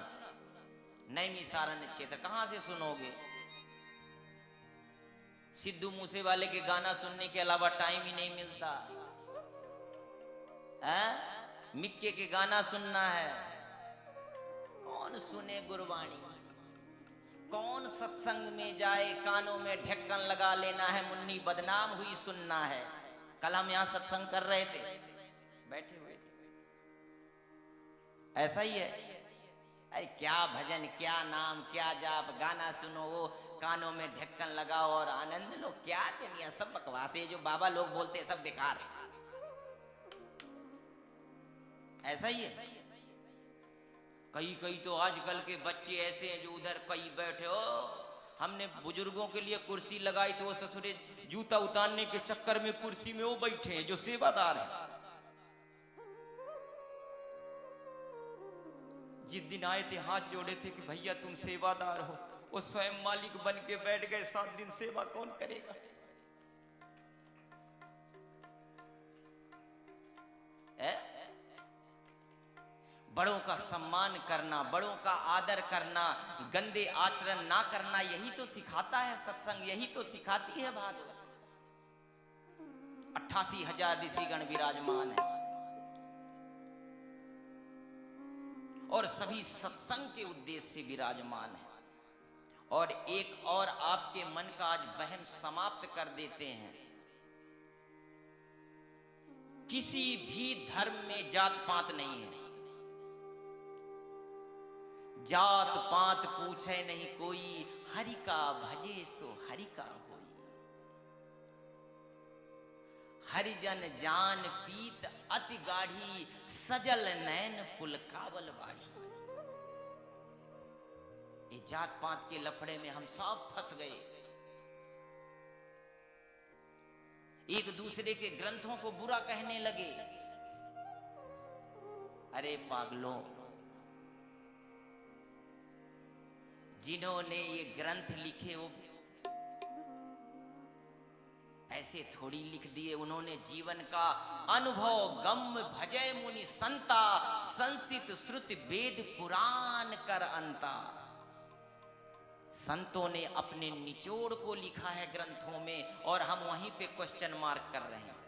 नैमिषारण्य क्षेत्र कहां से सुनोगे? सिद्धू मूसेवाले के गाना सुनने के अलावा टाइम ही नहीं मिलता है? मिक्के के गाना सुनना है। कौन सुने गुरबाणी? कौन सत्संग में जाए? कानों में ढक्कन लगा लेना है, मुन्नी बदनाम हुई सुनना है। कल हम यहां सत्संग कर रहे थे, बैठे हुए थे, ऐसा ही है। अरे क्या भजन, क्या नाम, क्या जाप, गाना सुनो, वो कानों में ढक्कन लगाओ और आनंद लो। क्या दुनिया, सब बकवास है। जो बाबा लोग बोलते हैं सब बेकार है। ऐसा ही है। कई तो आजकल के बच्चे ऐसे हैं जो उधर कई बैठे हो। हमने बुजुर्गों के लिए कुर्सी लगाई तो वो ससुरे जूता उतारने के चक्कर में कुर्सी में वो बैठे हैं जो सेवादार हैं। जिस दिन आए थे हाथ जोड़े थे कि भैया तुम सेवादार हो, वो स्वयं मालिक बन के बैठ गए। 7 दिन सेवा कौन करेगा? बड़ों का सम्मान करना, बड़ों का आदर करना, गंदे आचरण ना करना, यही तो सिखाता है सत्संग, यही तो सिखाती है भागवत। 88,000 ऋषिगण विराजमान है और सभी सत्संग के उद्देश्य से विराजमान है। और एक और आपके मन का आज वहम समाप्त कर देते हैं। किसी भी धर्म में जात पात नहीं है। जात पात पूछे नहीं कोई, हरि का भजे सो हरि का होई। हरिजन जान पीत अति गाढ़ी, सजल नैन पुलकावल बाढ़ी। ये जात पात के लफड़े में हम सब फंस गए। एक दूसरे के ग्रंथों को बुरा कहने लगे। अरे पागलों, जिन्होंने ये ग्रंथ लिखे वो ऐसे थोड़ी लिख दिए। उन्होंने जीवन का अनुभव गम भजय मुनि संता, संसित श्रुति वेद पुराण कर अंता। संतों ने अपने निचोड़ को लिखा है ग्रंथों में, और हम वहीं पे क्वेश्चन मार्क कर रहे हैं।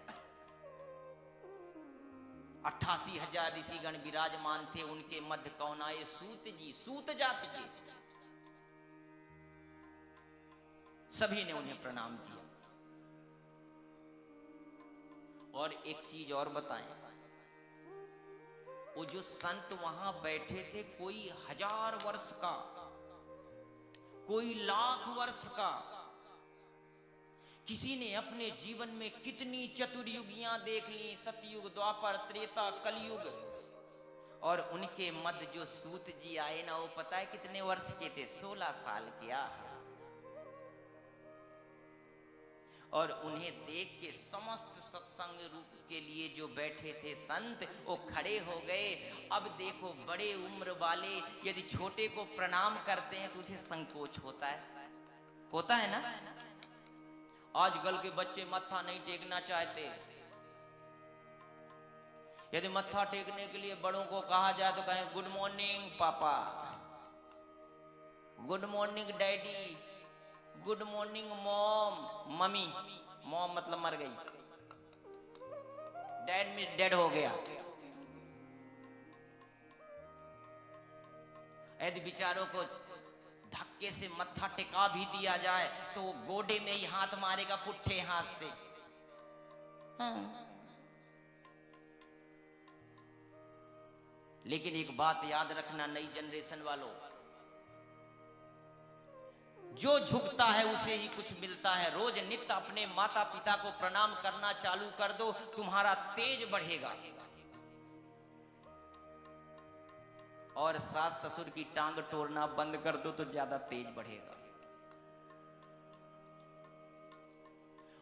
88,000 ऋषिगण विराजमान थे, उनके मध्य कौन आए? सूत जी, सूत जाति के। सभी ने उन्हें प्रणाम किया। और एक चीज और बताएं, वो जो संत वहां बैठे थे, कोई 1000 वर्ष का, कोई 1,00,000 वर्ष का, किसी ने अपने जीवन में कितनी चतुर्युगियां देख ली, सतयुग, द्वापर, त्रेता, कलयुग। और उनके मध्य जो सूत जी आए ना, वो पता है कितने वर्ष के थे? 16 साल के। और उन्हें देख के समस्त सत्संग रूप के लिए जो बैठे थे संत, वो खड़े हो गए। अब देखो, बड़े उम्र वाले यदि छोटे को प्रणाम करते हैं तो उसे संकोच होता है ना। आजकल के बच्चे मत्था नहीं टेकना चाहते। यदि मत्था टेकने के लिए बड़ों को कहा जाए तो कहें गुड मॉर्निंग पापा, good morning daddy, good morning mom, mummy. Mom मतलब मर गई, डैड में डेड हो गया। यदि बिचारों को धक्के से मत्था टिका भी दिया जाए तो वो गोडे में ही हाथ मारेगा, पुट्ठे हाथ से। लेकिन एक बात याद रखना नई जनरेशन वालों, जो झुकता है उसे ही कुछ मिलता है। रोज नित्य अपने माता पिता को प्रणाम करना चालू कर दो, तुम्हारा तेज बढ़ेगा। और सास ससुर की टांग तोड़ना बंद कर दो तो ज्यादा तेज बढ़ेगा।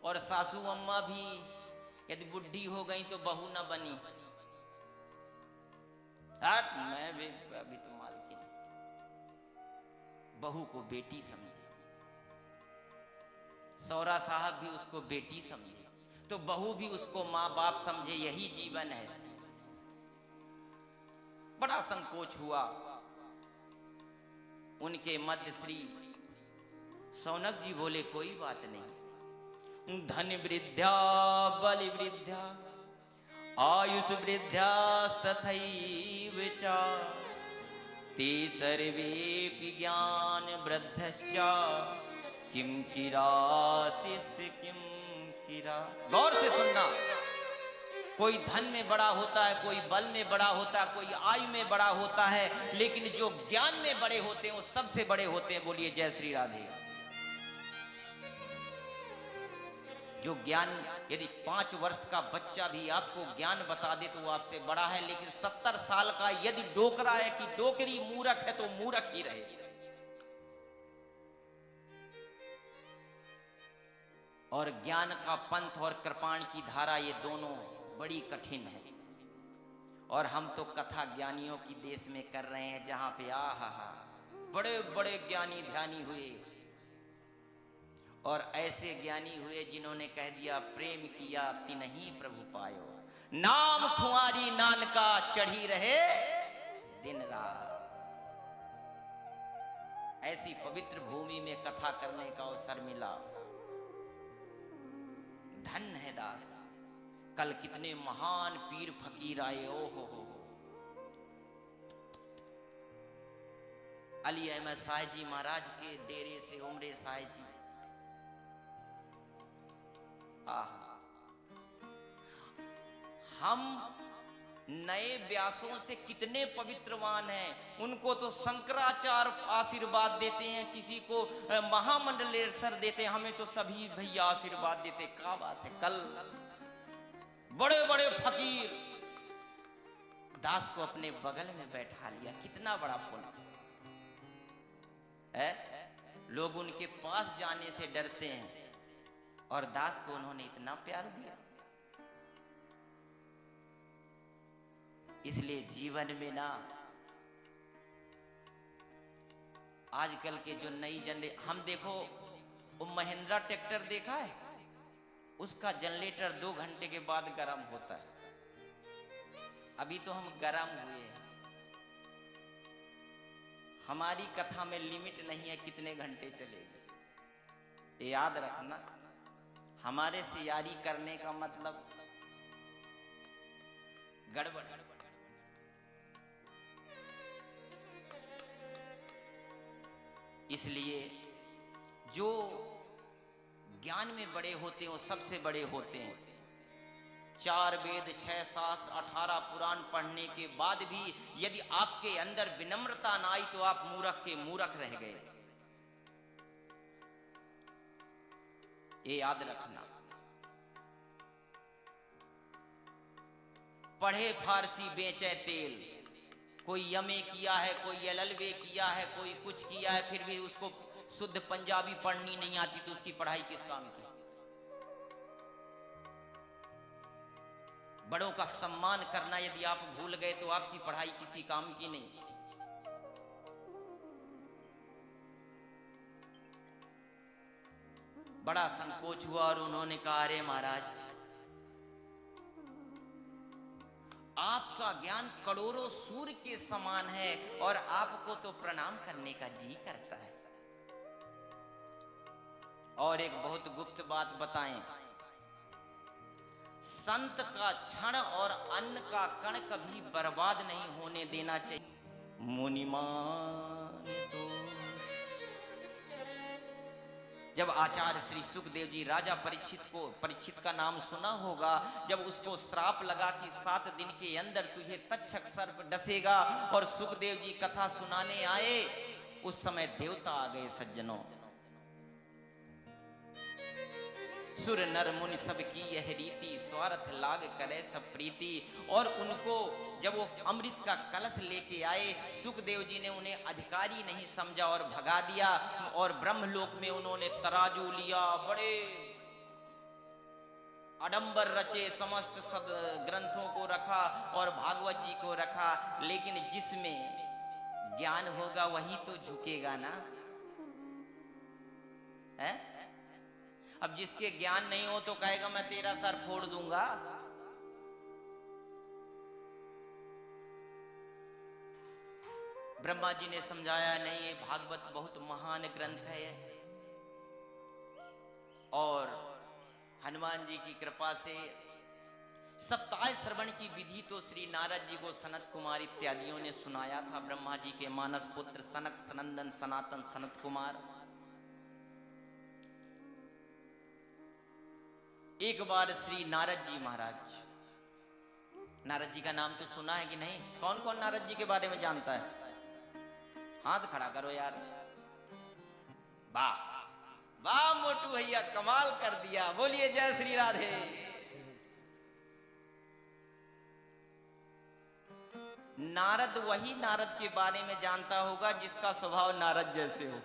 और सासू अम्मा भी यदि बुढ़ी हो गई तो बहू ना बनी। मैं भी अभी तो मालकिन, बहू को बेटी समझे, सौरा साहब भी उसको बेटी समझे, तो बहू भी उसको माँ बाप समझे। यही जीवन है। बड़ा संकोच हुआ। उनके मध्य श्री सौनक जी बोले कोई बात नहीं, धन वृद्ध्या बलि वृद्ध्या आयुष वृद्ध्या तथैव च ते सर्वेपि ज्ञान वृद्धश्च किम किरासिस किम किरा। गौर से सुनना, कोई धन में बड़ा होता है, कोई बल में बड़ा होता है, कोई आयु में बड़ा होता है, लेकिन जो ज्ञान में बड़े होते हैं वो सबसे बड़े होते हैं। बोलिए जय श्री राधे। जो ज्ञान, यदि 5 वर्ष का बच्चा भी आपको ज्ञान बता दे तो वो आपसे बड़ा है, लेकिन 70 साल का यदि डोकरा है कि डोकरी मूर्ख है तो मूर्ख ही रहे। और ज्ञान का पंथ और कृपाण की धारा, ये दोनों बड़ी कठिन है। और हम तो कथा ज्ञानियों की देश में कर रहे हैं, जहां पे आहा बड़े बड़े ज्ञानी ध्यानी हुए, और ऐसे ज्ञानी हुए जिन्होंने कह दिया प्रेम किया तिन्हीं प्रभु पायो, नाम खुआरी नानका चढ़ी रहे दिन रात। ऐसी पवित्र भूमि में कथा करने का अवसर मिला। धन है दास। कल कितने महान पीर फकीर आए। ओ हो। अली अहमद साहिब जी महाराज के डेरे से उमरे साहिब जी। हम नए व्यासों से कितने पवित्रवान हैं। उनको तो शंकराचार्य आशीर्वाद देते हैं, किसी को महामंडलेश्वर देते हैं, हमें तो सभी भैया आशीर्वाद देते। क्या बात है। कल बड़े बड़े फकीर दास को अपने बगल में बैठा लिया। कितना बड़ा पुण्य है। लोग उनके पास जाने से डरते हैं और दास को उन्होंने इतना प्यार दिया। इसलिए जीवन में ना आजकल के जो नई हम देखो वो महिंद्रा ट्रैक्टर देखा है, उसका जनरेटर 2 घंटे के बाद गर्म होता है। अभी तो हम गर्म हुए हैं। हमारी कथा में लिमिट नहीं है कितने घंटे चलेगी। ये याद रखना, हमारे से यारी करने का मतलब गड़बड़। इसलिए जो ज्ञान में बड़े होते हैं वो सबसे बड़े होते हैं। 4 वेद 6 शास्त्र 18 पुराण पढ़ने के बाद भी यदि आपके अंदर विनम्रता ना आई तो आप मूर्ख के मूर्ख रह गए। ये याद रखना। पढ़े फारसी बेचे तेल, कोई यमे किया है, कोई एलएलबी किया है, कोई कुछ किया है, फिर भी उसको शुद्ध पंजाबी पढ़नी नहीं आती तो उसकी पढ़ाई किस काम की। बड़ों का सम्मान करना यदि आप भूल गए तो आपकी पढ़ाई किसी काम की नहीं। बड़ा संकोच हुआ और उन्होंने कहा, अरे महाराज आपका ज्ञान करोड़ों सूर्य के समान है और आपको तो प्रणाम करने का जी करता है। और एक बहुत गुप्त बात बताएं, संत का क्षण और अन्न का कण कभी बर्बाद नहीं होने देना चाहिए। मुनिमान जब आचार्य श्री सुखदेव जी राजा परीक्षित का नाम सुना होगा, जब उसको श्राप लगा कि 7 दिन के अंदर तुझे तक्षक सर्प डसेगा और सुखदेव जी कथा सुनाने आए, उस समय देवता आ गए सज्जनों। सुर नर मुनि सब की यह रीति, स्वार्थ लाग करे सब प्रीति। और उनको जब वो अमृत का कलश लेके आए, सुखदेव जी ने उन्हें अधिकारी नहीं समझा और भगा दिया। और ब्रह्मलोक में उन्होंने तराजू लिया, बड़े आडंबर रचे, समस्त सद ग्रंथों को रखा और भागवत जी को रखा। लेकिन जिसमें ज्ञान होगा वही तो झुकेगा ना, है? अब जिसके ज्ञान नहीं हो तो कहेगा मैं तेरा सर फोड़ दूंगा। ब्रह्मा जी ने समझाया, नहीं ये भागवत बहुत महान ग्रंथ है। और हनुमान जी की कृपा से सप्ताह श्रवण की विधि तो श्री नारद जी को सनत कुमार इत्यादियों ने सुनाया था। ब्रह्मा जी के मानस पुत्र सनक सनंदन सनातन सनत कुमार। एक बार श्री नारद जी महाराज, नारद जी का नाम तो सुना है कि नहीं? कौन कौन नारद जी के बारे में जानता है? हाथ खड़ा करो यार। वाह वाह मोटू भैया, कमाल कर दिया। बोलिए जय श्री राधे। नारद वही नारद के बारे में जानता होगा जिसका स्वभाव नारद जैसे हो।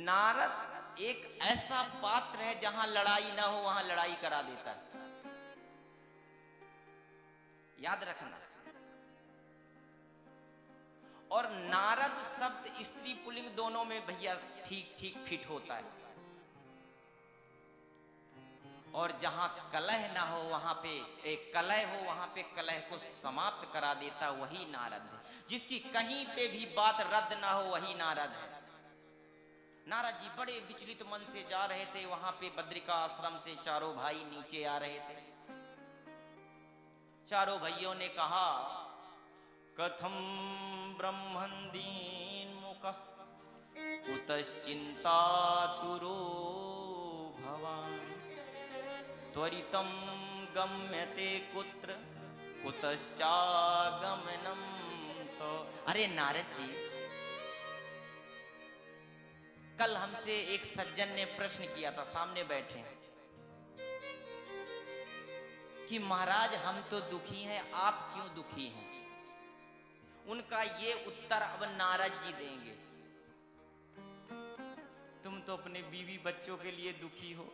नारद एक ऐसा पात्र है जहां लड़ाई ना हो वहां लड़ाई करा देता है। याद रखना। और नारद शब्द स्त्री पुल्लिंग दोनों में भैया ठीक ठीक फिट होता है। और जहां कलह ना हो वहां पे एक कलह हो, वहां पे कलह को समाप्त करा देता वही नारद है। जिसकी कहीं पे भी बात रद्द ना हो वही नारद है। नारद जी बड़े विचलित मन से जा रहे थे। वहां पे बद्रिका आश्रम से चारों भाई नीचे आ रहे थे। चारों भाइयों ने कहा, कथम ब्रह्मंदीन मुख कुतश्चिंता तुरो भवान त्वरितम गम्यते कुत्र कुतश्चागमनम। तो अरे नारद जी, कल हमसे एक सज्जन ने प्रश्न किया था, सामने बैठे हैं। कि महाराज हम तो दुखी हैं, आप क्यों दुखी हैं। उनका ये उत्तर अब नारद जी देंगे। तुम तो अपने बीवी बच्चों के लिए दुखी हो,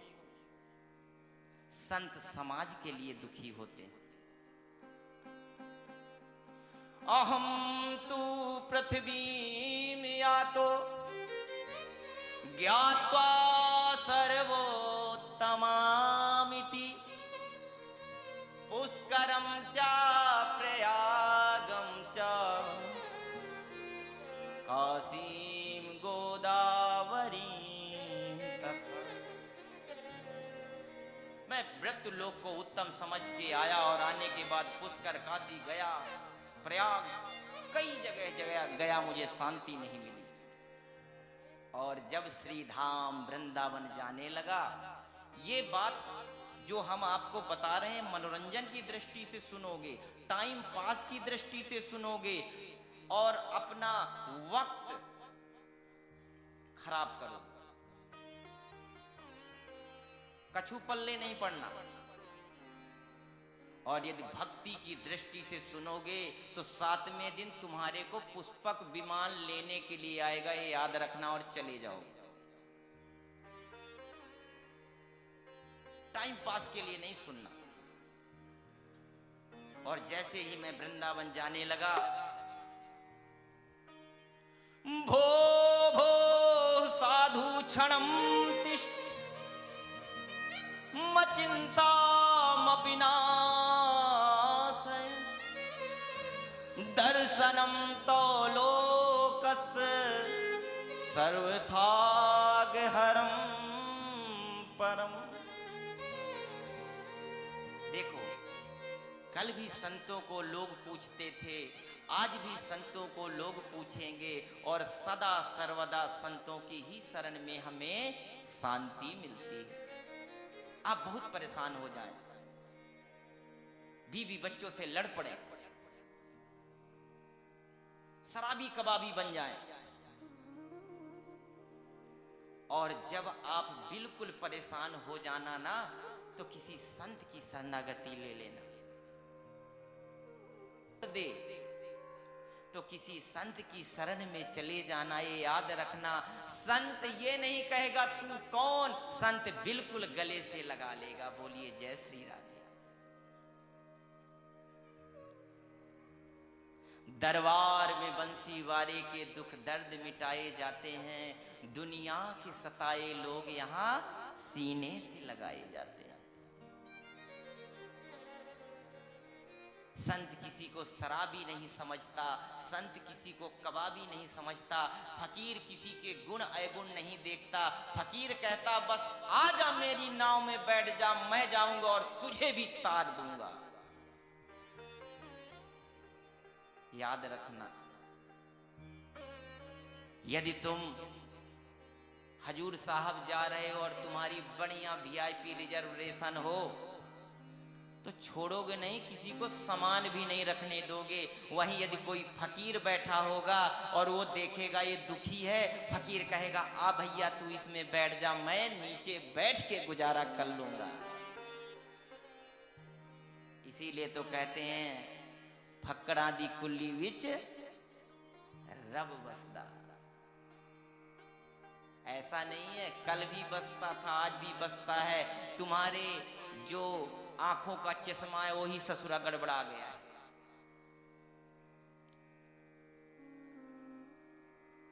संत समाज के लिए दुखी होते हैं। अहम तु पृथ्वी में या तो ज्ञात्वा सर्वोत्तमामिति पुष्करम च प्रयागम च काशीम गोदावरीम तथा। मैं मृत्यु लोक को उत्तम समझ के आया और आने के बाद पुष्कर, काशी गया, प्रयाग, कई जगह जगह गया, मुझे शांति नहीं मिली। और जब श्री धाम वृंदावन जाने लगा, ये बात जो हम आपको बता रहे हैं मनोरंजन की दृष्टि से सुनोगे, टाइम पास की दृष्टि से सुनोगे और अपना वक्त खराब करोगे। कछु पल्ले नहीं पड़ना। और यदि भक्ति की दृष्टि से सुनोगे तो 7वें दिन तुम्हारे को पुष्पक विमान लेने के लिए आएगा, ये याद रखना, और चले जाओगे। टाइम पास के लिए नहीं सुनना। और जैसे ही मैं वृंदावन जाने लगा, भो भो साधु क्षणम तिष्ठ मचिंतामपि नाशय दर्शनम तो लोकस्य सर्वथागहरम परम। देखो, कल भी संतों को लोग पूछते थे, आज भी संतों को लोग पूछेंगे, और सदा सर्वदा संतों की ही शरण में हमें शांति मिलती है। आप बहुत परेशान हो जाएं, बीवी बच्चों से लड़ पड़े, शराबी कबाबी बन जाएं, और जब आप बिल्कुल परेशान हो जाना ना, तो किसी संत की शरणागति ले लेना। दे तो किसी संत की शरण में चले जाना। ये याद रखना, संत ये नहीं कहेगा तू कौन, संत बिल्कुल गले से लगा लेगा। बोलिए जय श्री राधे। दरबार में बंसी वाले के दुख दर्द मिटाए जाते हैं, दुनिया के सताए लोग यहाँ सीने से लगाए जाते हैं। संत किसी को शराबी नहीं समझता, संत किसी को कबाबी नहीं समझता, फकीर किसी के गुण अवगुण नहीं देखता। फकीर कहता बस आजा मेरी नाव में बैठ जा, मैं जाऊंगा और तुझे भी तार दूंगा। याद रखना, यदि तुम हजूर साहब जा रहे हो और तुम्हारी बढ़िया VIP रिजर्वेशन हो तो छोड़ोगे नहीं, किसी को सामान भी नहीं रखने दोगे। वहीं यदि कोई फकीर बैठा होगा और वो देखेगा ये दुखी है, फकीर कहेगा आ भैया तू इसमें बैठ जा, मैं नीचे बैठ के गुजारा कर लूंगा। इसीलिए तो कहते हैं फकड़ा दी कुल्ली विच रब बसदा। ऐसा नहीं है कल भी बसता था, आज भी बसता है। तुम्हारे जो आंखों का चश्मा है वही ससुरा गड़बड़ा गया है,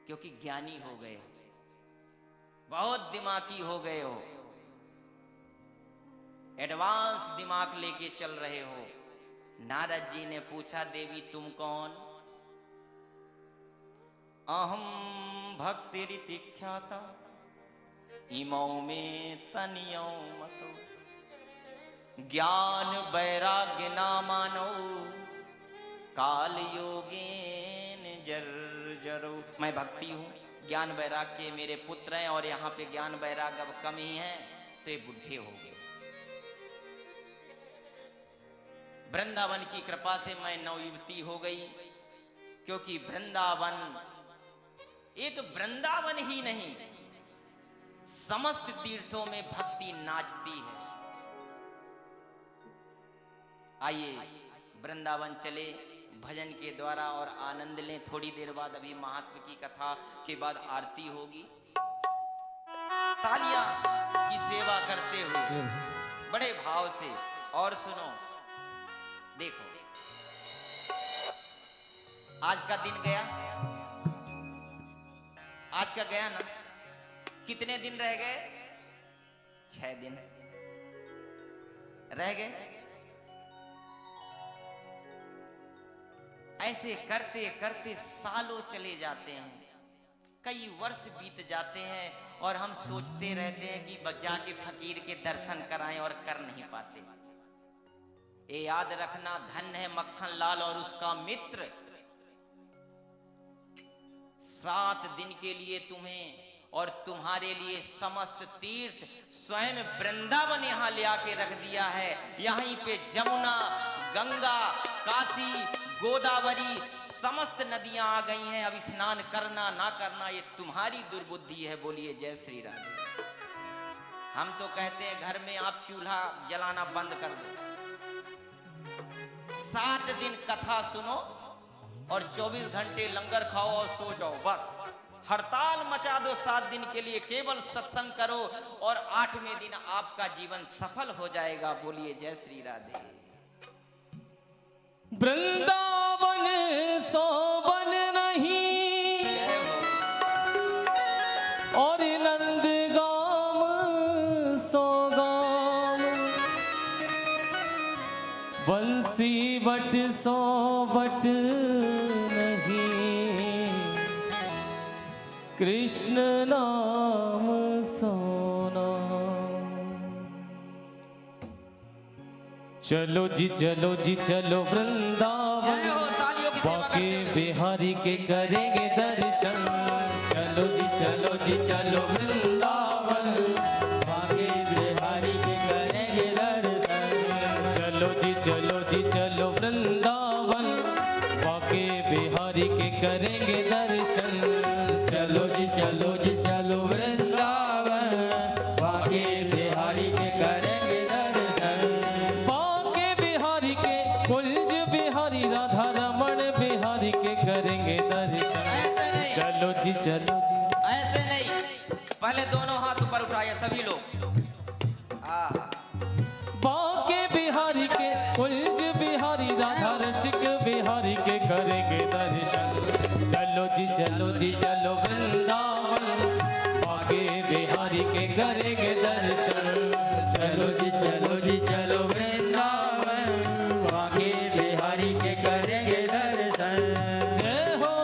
क्योंकि ज्ञानी हो गए हो, बहुत दिमागी हो गए हो, एडवांस दिमाग लेके चल रहे हो। नारद जी ने पूछा देवी तुम कौन? अहम भक्तिरिति ख्याता इमौ में तनियो मतो ज्ञान वैराग्य नामानो काल योगेन जर्जरो। मैं भक्ति हूँ, ज्ञान वैराग्य मेरे पुत्र हैं, और यहाँ पे ज्ञान वैराग्य अब कम ही है तो ये बुढ़े हो गए। वृंदावन की कृपा से मैं नवयुवती हो गई, क्योंकि वृंदावन एक वृंदावन ही नहीं, समस्त तीर्थों में भक्ति नाचती है। आइए वृंदावन चले भजन के द्वारा और आनंद लें। थोड़ी देर बाद अभी महात्मा की कथा के बाद आरती होगी। तालियां की सेवा करते हुए बड़े भाव से। और सुनो, देखो आज का दिन गया, आज का गया ना, कितने दिन रह गए? 6 दिन रह गए। ऐसे करते करते सालों चले जाते हैं, कई वर्ष बीत जाते हैं और हम सोचते रहते हैं कि जाके फकीर के दर्शन कराएं और कर नहीं पाते। ये याद रखना, धन्य है मक्खन लाल और उसका मित्र। 7 दिन के लिए तुम्हें और तुम्हारे लिए समस्त तीर्थ स्वयं वृंदावन यहाँ ले आके रख दिया है। यहीं पे जमुना, गंगा, काशी, गोदावरी समस्त नदियां आ गई हैं। अब स्नान करना ना करना ये तुम्हारी दुर्बुद्धि है। बोलिए जय श्री राधे। हम तो कहते हैं घर में आप चूल्हा जलाना बंद कर दो, 7 दिन कथा सुनो और 24 घंटे लंगर खाओ और सो जाओ। बस हड़ताल मचा दो 7 दिन के लिए, केवल सत्संग करो और 8वें दिन आपका जीवन सफल हो जाएगा। बोलिए जय श्री राधे। वृंदावन सोवन नहीं और नंदगाम सोगाम, बंसी बट सो बट नहीं, कृष्ण नाम सोना। चलो जी चलो जी चलो वृंदावन, बाके बिहारी के करेंगे दर्शन। चलो जी चलो वृंदावन, बाके बिहारी के करेंगे दर्शन। चलो जी चलो वृंदावन, बाके बिहारी के करेंगे दर्शन। चलो जी चलो वृंदावन, बाके बिहारी के करेंगे दर्शन। बाके बिहारी के, कुंज बिहारी, राधा रमण बिहारी के करेंगे दर्शन। चलो जी ऐसे नहीं, पहले दोनों हाथ ऊपर उठाइए सभी लोग। बाके बिहारी के, कुंज बिहारी, राधा रसिक बिहारी के करेंगे दर्शन। चलो जी चलो वृंदावन, बाके बिहारी के करेंगे दर्शन। चलो जी चलो वृंदावन, बाके बिहारी के करेंगे दर्शन। जय हो।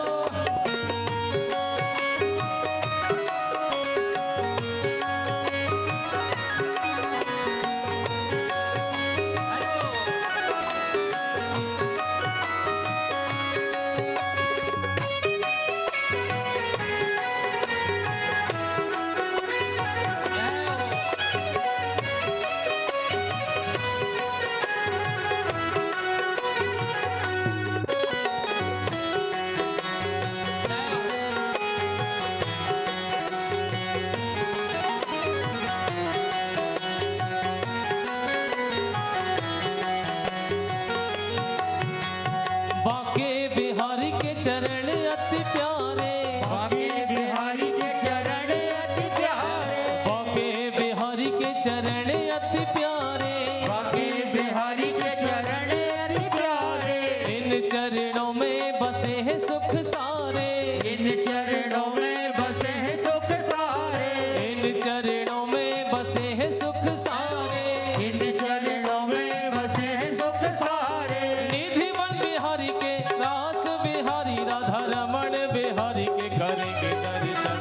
बाके बिहारी के चरण अति प्यारे, बाके बिहारी के चरण अति प्यारे, बाके बिहारी के चरण अति प्यारे, बाके बिहारी के चरण अति प्यारे। इन चरणों में बसे हैं सुख सारे, इन चरणों में बसे हैं सुख सारे, इन चरणों में बसे हैं सुख सारे। इन चरणों में बसे हैं सुख सारे। निधिवन बिहारी के, रास बिहारी, राधा रमण बिहारी के करेंगे दर्शन।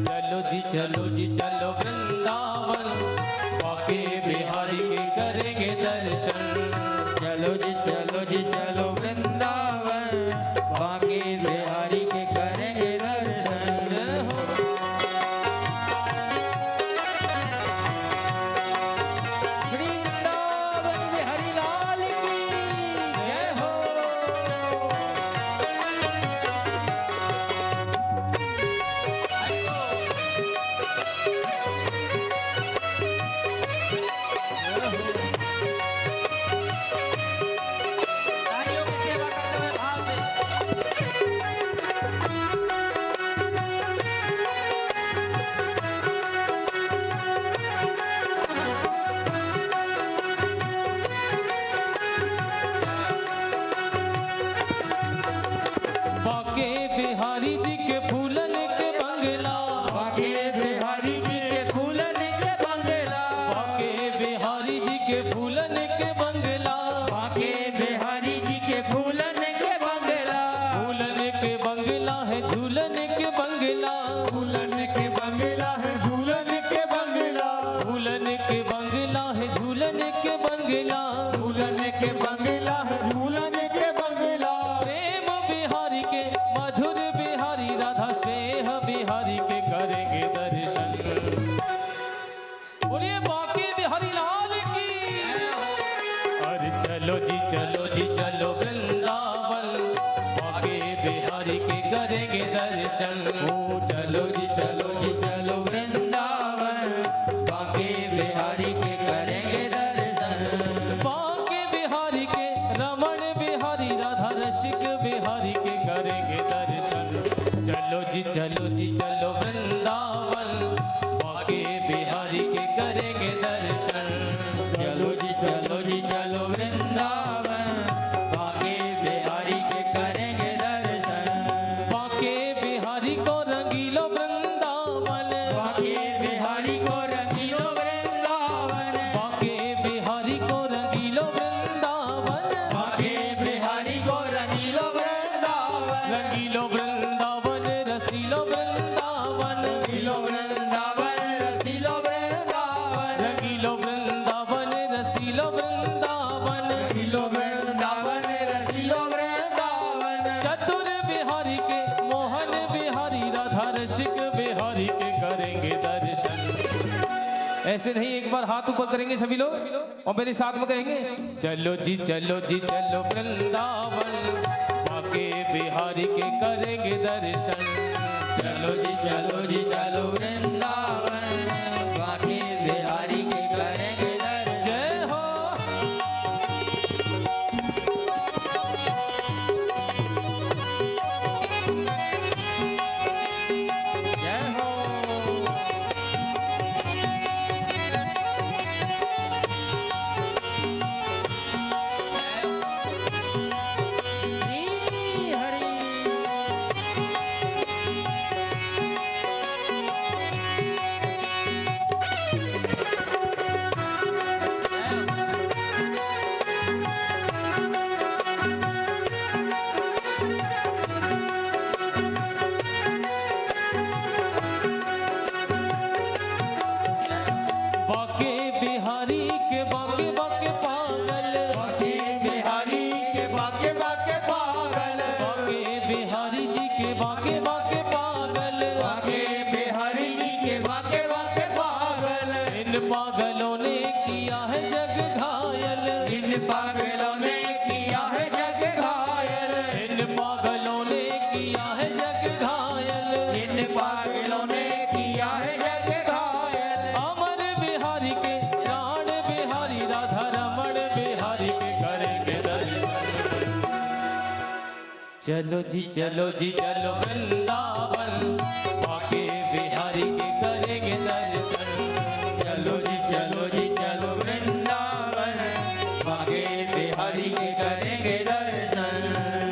चलो जी चलो वृंदावन, बाके बिहारी के करेंगे दर्शन। चलो जी चलो वृंदावन, बाके बिहारी के करेंगे दर्शन। जय हो। वृंदावन बिहारी लाल की जय हो। के बंगला झूलन के बंगला प्रेम बिहारी के मधुर बिहारी राधा स्नेह बिहारी के करेंगे दर्शन। बोलिए बांके बिहारी लाल की। अरे चलो जी चलो वृंदावन बांके बिहारी के करेंगे दर्शन। ओ चलो जी चलो वृंदावन बांके बिहारी के करेंगे दर्शन। बांके बिहारी के रमण बिहारी राधा रसिक बिहारी के करेंगे दर्शन। चलो जी चलो वृंदावन बांके बिहारी के करेंगे दर्शन। चलो जी चलो वृंदावन बांके बिहारी के करेंगे दर्शन। बांके बिहारी को रंगीलो वृंदावन बांके बिहारी को रंगीलो वृंदावन बांके बिहारी को रंगीलो वृंदावन बांके बिहारी को रंगीलो वृंदावन रंगीलो वृंदावन रसीलो वृंदावन रंगीलो वृंदावन रसीलो वृंदावन रंगीलो वृंदावन रसीलो वृंदावन रंगीलो वृंदावन रसीलो वृंदावन चतुर बिहारी के मोहन बिहारी राधा रसिक बिहारी के करेंगे दर्शन। ऐसे नहीं, एक बार हाथ ऊपर करेंगे सभी लोग और मेरे साथ में कहेंगे चलो जी चलो वृंदावन बांके बिहारी के करेंगे दर्शन। चलो जी चलो वृंदावन बांके बिहारी के करेंगे दर्शन। जय हो। जय हो। श्री हरि। बांके बिहारी के बांके बांके पागल बांके बिहारी के बांके बांके पागल बांके बिहारी जी के बांके बांके पागल बांके बिहारी जी के बांके बांके पागल इन पागलों ने किया है जग घायल इन पागलों ने किया है जग घायल इन पागलों ने किया है जग घायल इन पागलों ने किया है जग घायल अमर बिहारी के प्राण बिहारी राधा रमण बिहारी के करेंगे दर्शन। चलो जी चलो वृंदावन बांके बिहारी के करेंगे दर्शन। चलो जी चलो वृंदावन बांके बिहारी के करेंगे दर्शन।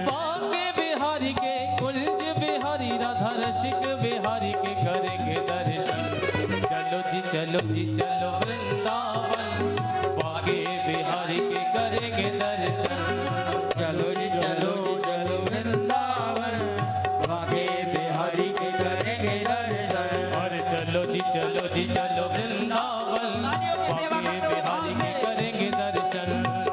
बांके बिहारी के कुंज बिहारी राधा रसिक बिहारी के करेंगे दर्शन। चलो जी चलो वृंदावन बांके बिहारी के करेंगे दर्शन। चलो जी चलो वृंदावन बांके बिहारी के करेंगे दर्शन। और चलो जी चलो वृंदावन बांके बिहारी के करेंगे दर्शन।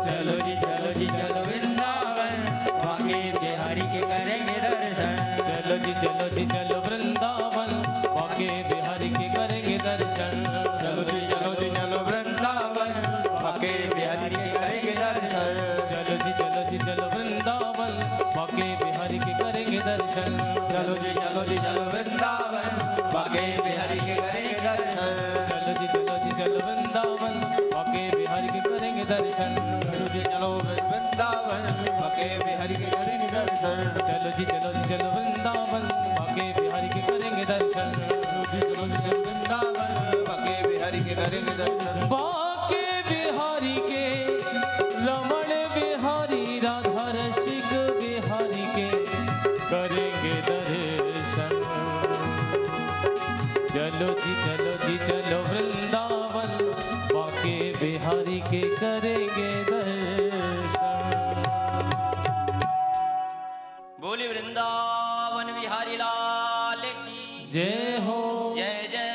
चलो जी चलो वृंदावन बांके बिहारी के करेंगे दर्शन। चलो जी चलो वृंदावन बांके बिहारी के करेंगे दर्शन। चलो चलो वृंदावन बांके बिहारी के करेंगे दर्शन चलो जी चलो वृंदावन बांके बिहारी के करेंगे दर्शन। चलो चलो वृंदावन बांके बिहारी के करेंगे दर्शन चलो जी चलो वृंदावन बांके बिहारी के करेंगे दर्शन। चलो वृंदावन बांके बिहारी के करेंगे दर्शन चलो जी चलो वृंदावन बांके बिहारी के करेंगे दर्शन। चलो वृंदावन बांके बिहारी के करेंगे दर्शन बांके बिहारी के रमण बिहारी राधा रसिक बिहारी के करेंगे दर्शन। चलो जी चलो वृंदावन बांके बिहारी के करेंगे दर्शन। बोली वृंदावन बिहारी लाल की जय हो जय जय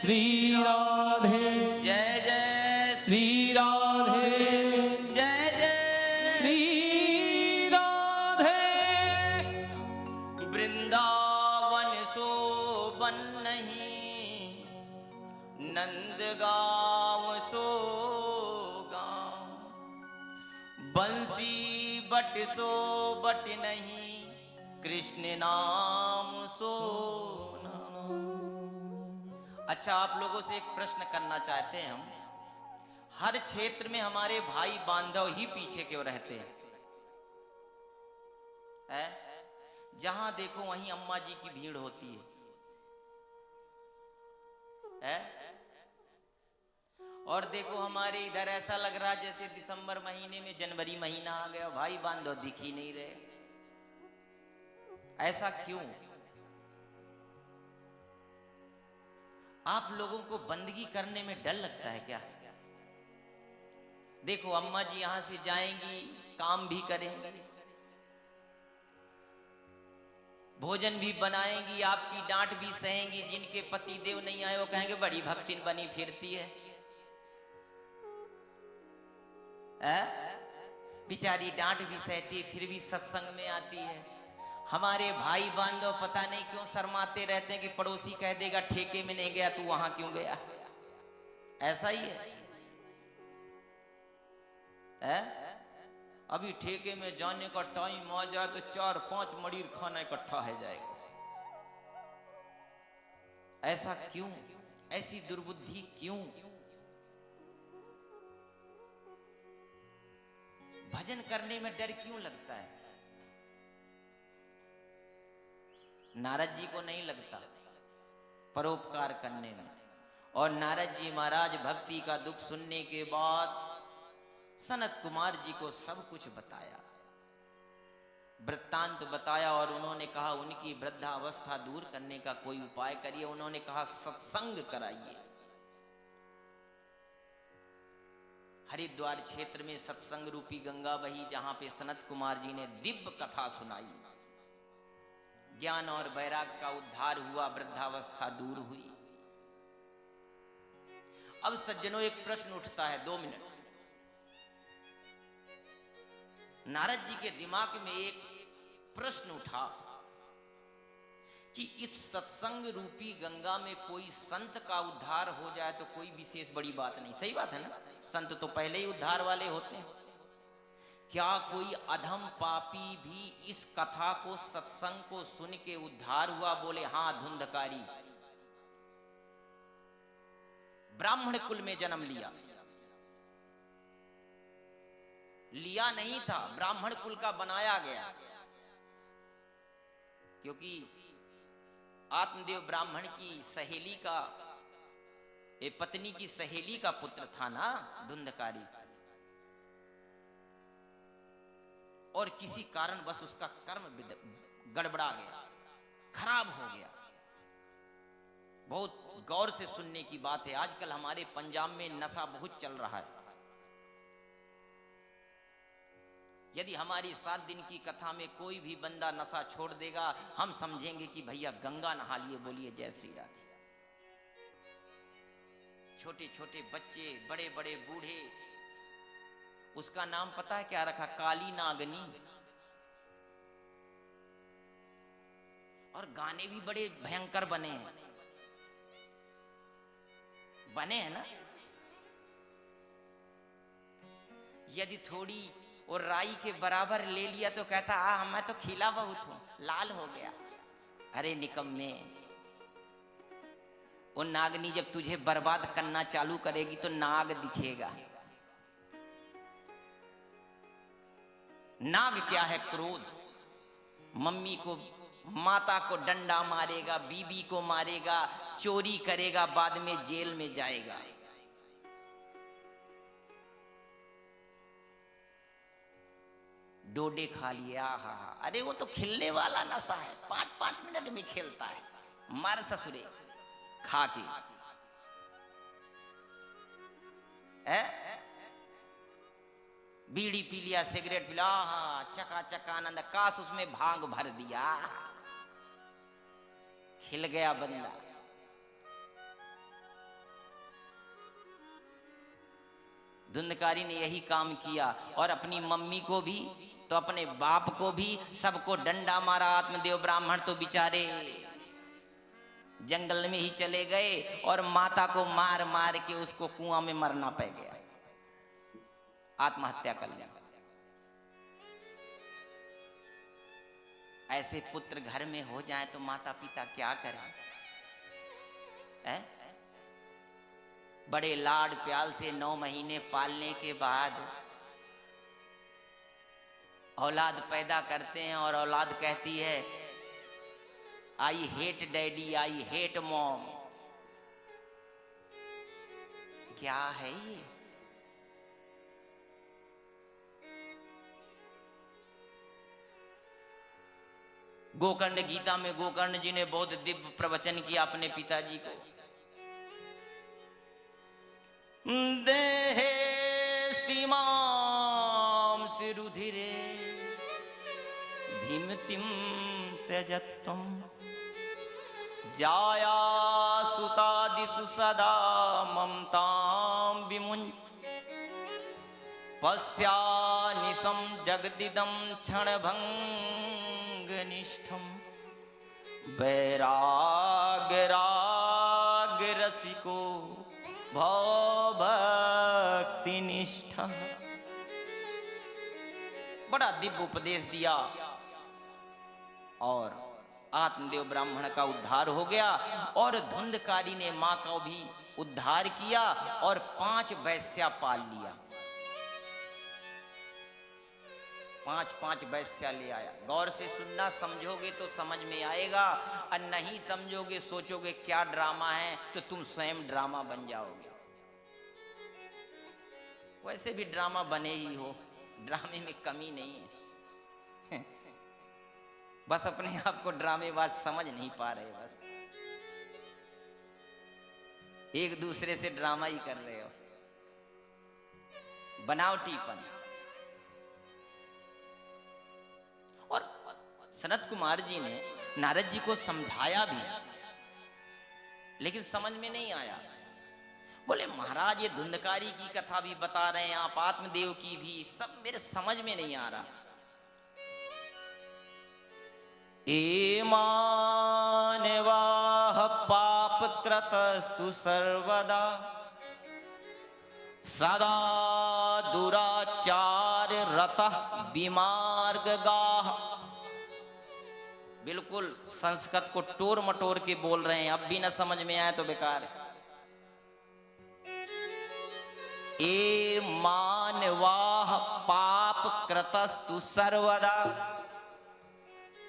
श्री राधे जय जय बंसी बट सो बट नहीं, कृष्ण नाम सो नाम। अच्छा, आप लोगों से एक प्रश्न करना चाहते हैं हम। हर क्षेत्र में हमारे भाई बांधव ही पीछे क्यों रहते हैं? जहां देखो वहीं अम्मा जी की भीड़ होती है? और देखो हमारे इधर ऐसा लग रहा जैसे दिसंबर महीने में जनवरी महीना आ गया, भाई बांधव दिख ही नहीं रहे। ऐसा क्यों? आप लोगों को बंदगी करने में डर लगता है क्या? देखो अम्मा जी यहां से जाएंगी, काम भी करेंगी, भोजन भी बनाएंगी, आपकी डांट भी सहेंगी। जिनके पति देव नहीं आए वो कहेंगे बड़ी भक्तिन बनी फिरती है। बेचारी डांट भी सहती है फिर भी सत्संग में आती है। हमारे भाई बांधव पता नहीं क्यों शर्माते रहते हैं कि पड़ोसी कह देगा ठेके में नहीं गया तू वहां क्यों गया। ऐसा ही है। अभी ठेके में जाने का टाइम आ जाए तो 4-5 मड़ीर खाना इकट्ठा है जाएगा। ऐसा क्यों? ऐसी दुर्बुद्धि क्यों? भजन करने में डर क्यों लगता है? नारद जी को नहीं लगता परोपकार करने में। और नारद जी महाराज भक्ति का दुख सुनने के बाद सनत कुमार जी को सब कुछ बताया, वृत्तांत बताया। और उन्होंने कहा उनकी वृद्धावस्था दूर करने का कोई उपाय करिए। उन्होंने कहा सत्संग कराइए। हरिद्वार क्षेत्र में सत्संग रूपी गंगा बही, जहां पे सनत कुमार जी ने दिव्य कथा सुनाई, ज्ञान और वैराग का उद्धार हुआ, वृद्धावस्था दूर हुई। अब सज्जनों एक प्रश्न उठता है, 2 मिनट। नारद जी के दिमाग में एक प्रश्न उठा कि इस सत्संग रूपी गंगा में कोई संत का उद्धार हो जाए तो कोई विशेष बड़ी बात नहीं। सही बात है ना? संत तो पहले ही उद्धार वाले होते हैं। क्या कोई अधम पापी भी इस कथा को, सत्संग को सुन के उद्धार हुआ? बोले हां, धुंधकारी ब्राह्मण कुल में जन्म लिया नहीं था, ब्राह्मण कुल का बनाया गया। क्योंकि आत्मदेव ब्राह्मण की सहेली का, पत्नी की सहेली का पुत्र था ना धुंधकारी। और किसी कारण बस उसका कर्म गड़बड़ा गया, खराब हो गया। बहुत गौर से सुनने की बात है। आजकल हमारे पंजाब में नशा बहुत चल रहा है। यदि हमारी 7 दिन की कथा में कोई भी बंदा नशा छोड़ देगा, हम समझेंगे कि भैया गंगा नहा लिए। बोलिए जय श्री राम। छोटे छोटे बच्चे, बड़े बड़े बूढ़े, उसका नाम पता है क्या रखा? काली नागनी। और गाने भी बड़े भयंकर बने हैं ना। यदि थोड़ी और राई के बराबर ले लिया तो कहता मैं तो खिला बहुत हूं, लाल हो गया। अरे निकम्मे, वो नागनी जब तुझे बर्बाद करना चालू करेगी तो नाग दिखेगा। नाग क्या है? क्रोध। मम्मी को, माता को डंडा मारेगा, बीबी को मारेगा, चोरी करेगा, बाद में जेल में जाएगा। डोडे खा लिए, आहा। अरे वो तो खिलने वाला नशा है, 5-5 मिनट में खेलता है। मार ससुरे खा के। बीड़ी पी लिया, सिगरेट पी लिया, आहा, चकाचक आनंद। काश उसमें भांग भर दिया, खिल गया बंदा। धुंधकारी ने यही काम किया और अपनी मम्मी को भी तो अपने बाप को भी सबको डंडा मारा। आत्मदेव ब्राह्मण तो बेचारे जंगल में ही चले गए और माता को मार मार के उसको कुआं में मरना पड़ गया, आत्महत्या कर लिया। ऐसे पुत्र घर में हो जाए तो माता पिता क्या करें? है? बड़े लाड प्याल से 9 महीने पालने के बाद औलाद पैदा करते हैं और औलाद कहती है I hate daddy, I hate mom. क्या है ये? गोकर्ण गीता में गोकर्ण जी ने बहुत दिव्य प्रवचन किया अपने पिताजी को। देहे स्तिमां सिरुधिरे भीमतिम त्यजत्वं जाया सुतादिषु सदा ममतां विमुञ्च पश्यानिशं जगदिदं क्षणभङ्गनिष्ठं वैराग्यरागरसिको भक्तिनिष्ठा। बड़ा दिव्य उपदेश दिया और आत्मदेव ब्राह्मण का उद्धार हो गया और धुंधकारी ने मां का भी उद्धार किया और 5 वैश्या पाल लिया। 5 वैश्या ले आया। गौर से सुनना, समझोगे तो समझ में आएगा और नहीं समझोगे सोचोगे क्या ड्रामा है तो तुम स्वयं ड्रामा बन जाओगे। वैसे भी ड्रामा बने ही हो, ड्रामे में कमी नहीं है। बस अपने आप को ड्रामेबाज समझ नहीं पा रहे, बस एक दूसरे से ड्रामा ही कर रहे हो, बनावटीपन। और सनत कुमार जी ने नारद जी को समझाया भी लेकिन समझ में नहीं आया। बोले महाराज ये धुंधकारी की कथा भी बता रहे हैं आप, आत्मदेव की भी, सब मेरे समझ में नहीं आ रहा। मानवाः पापकृतस्तु सर्वदा सदा दुराचार रतः विमार्गगाः। बिल्कुल संस्कृत को टोर मटोर के बोल रहे हैं, अब भी ना समझ में आए तो बेकार है। मानवाः पापकृतस्तु सर्वदा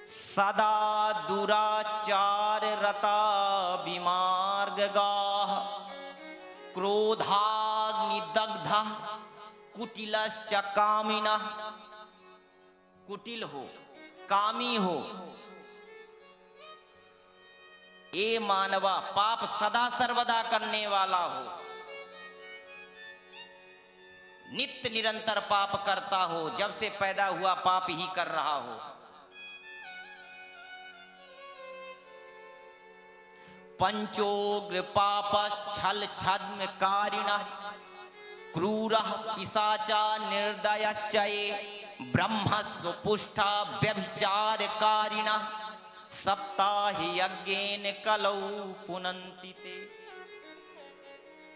सदा दुराचार रता विमार्गगाः क्रोधाग्निदग्धा कुटिलश्च कामिनः। कुटिल हो, कामी हो। ए मानवा, पाप सदा सर्वदा करने वाला हो, नित्य निरंतर पाप करता हो, जब से पैदा हुआ पाप ही कर रहा हो। पंचोग्र पाप छल छद्म कारिणः क्रूरः पिशाचा निर्दयश्चये ब्रह्मस्वपुष्टा व्यभिचारकारिणः सप्ताहि यज्ञेन कलौ पुनन्ति ते।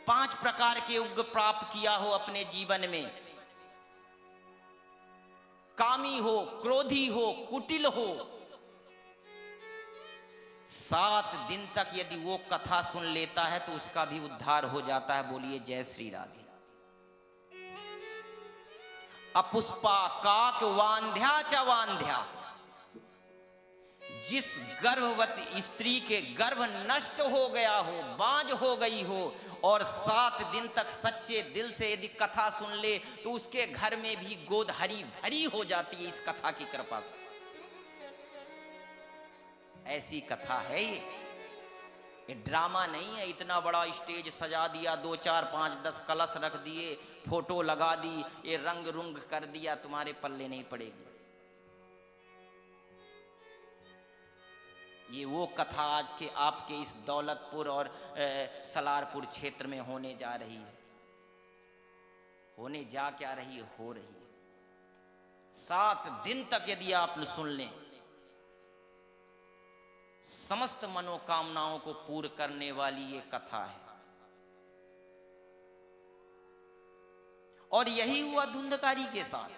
5 प्रकार के उग्र प्राप्त किया हो अपने जीवन में। कामी हो, क्रोधी हो, कुटिल हो, 7 दिन तक यदि वो कथा सुन लेता है तो उसका भी उद्धार हो जाता है। बोलिए जय श्री राधे। अपुष्पा काक वांध्या च वांध्या। जिस गर्भवती स्त्री के गर्भ नष्ट हो गया हो, बांझ हो गई हो और 7 दिन तक सच्चे दिल से यदि कथा सुन ले तो उसके घर में भी गोद हरी भरी हो जाती है इस कथा की कृपा से। ऐसी कथा है ये ड्रामा नहीं है। इतना बड़ा स्टेज सजा दिया, 2 4 5 10 कलश रख दिए, फोटो लगा दी, ये रंग रुंग कर दिया, तुम्हारे पल्ले नहीं पड़ेगी। ये वो कथा आज के आपके इस दौलतपुर और सलारपुर क्षेत्र में होने जा रही है। होने जा क्या रही है, हो रही है। 7 दिन तक यदि आप सुन लें, समस्त मनोकामनाओं को पूर्ण करने वाली ये कथा है। और यही हुआ धुंधकारी के साथ।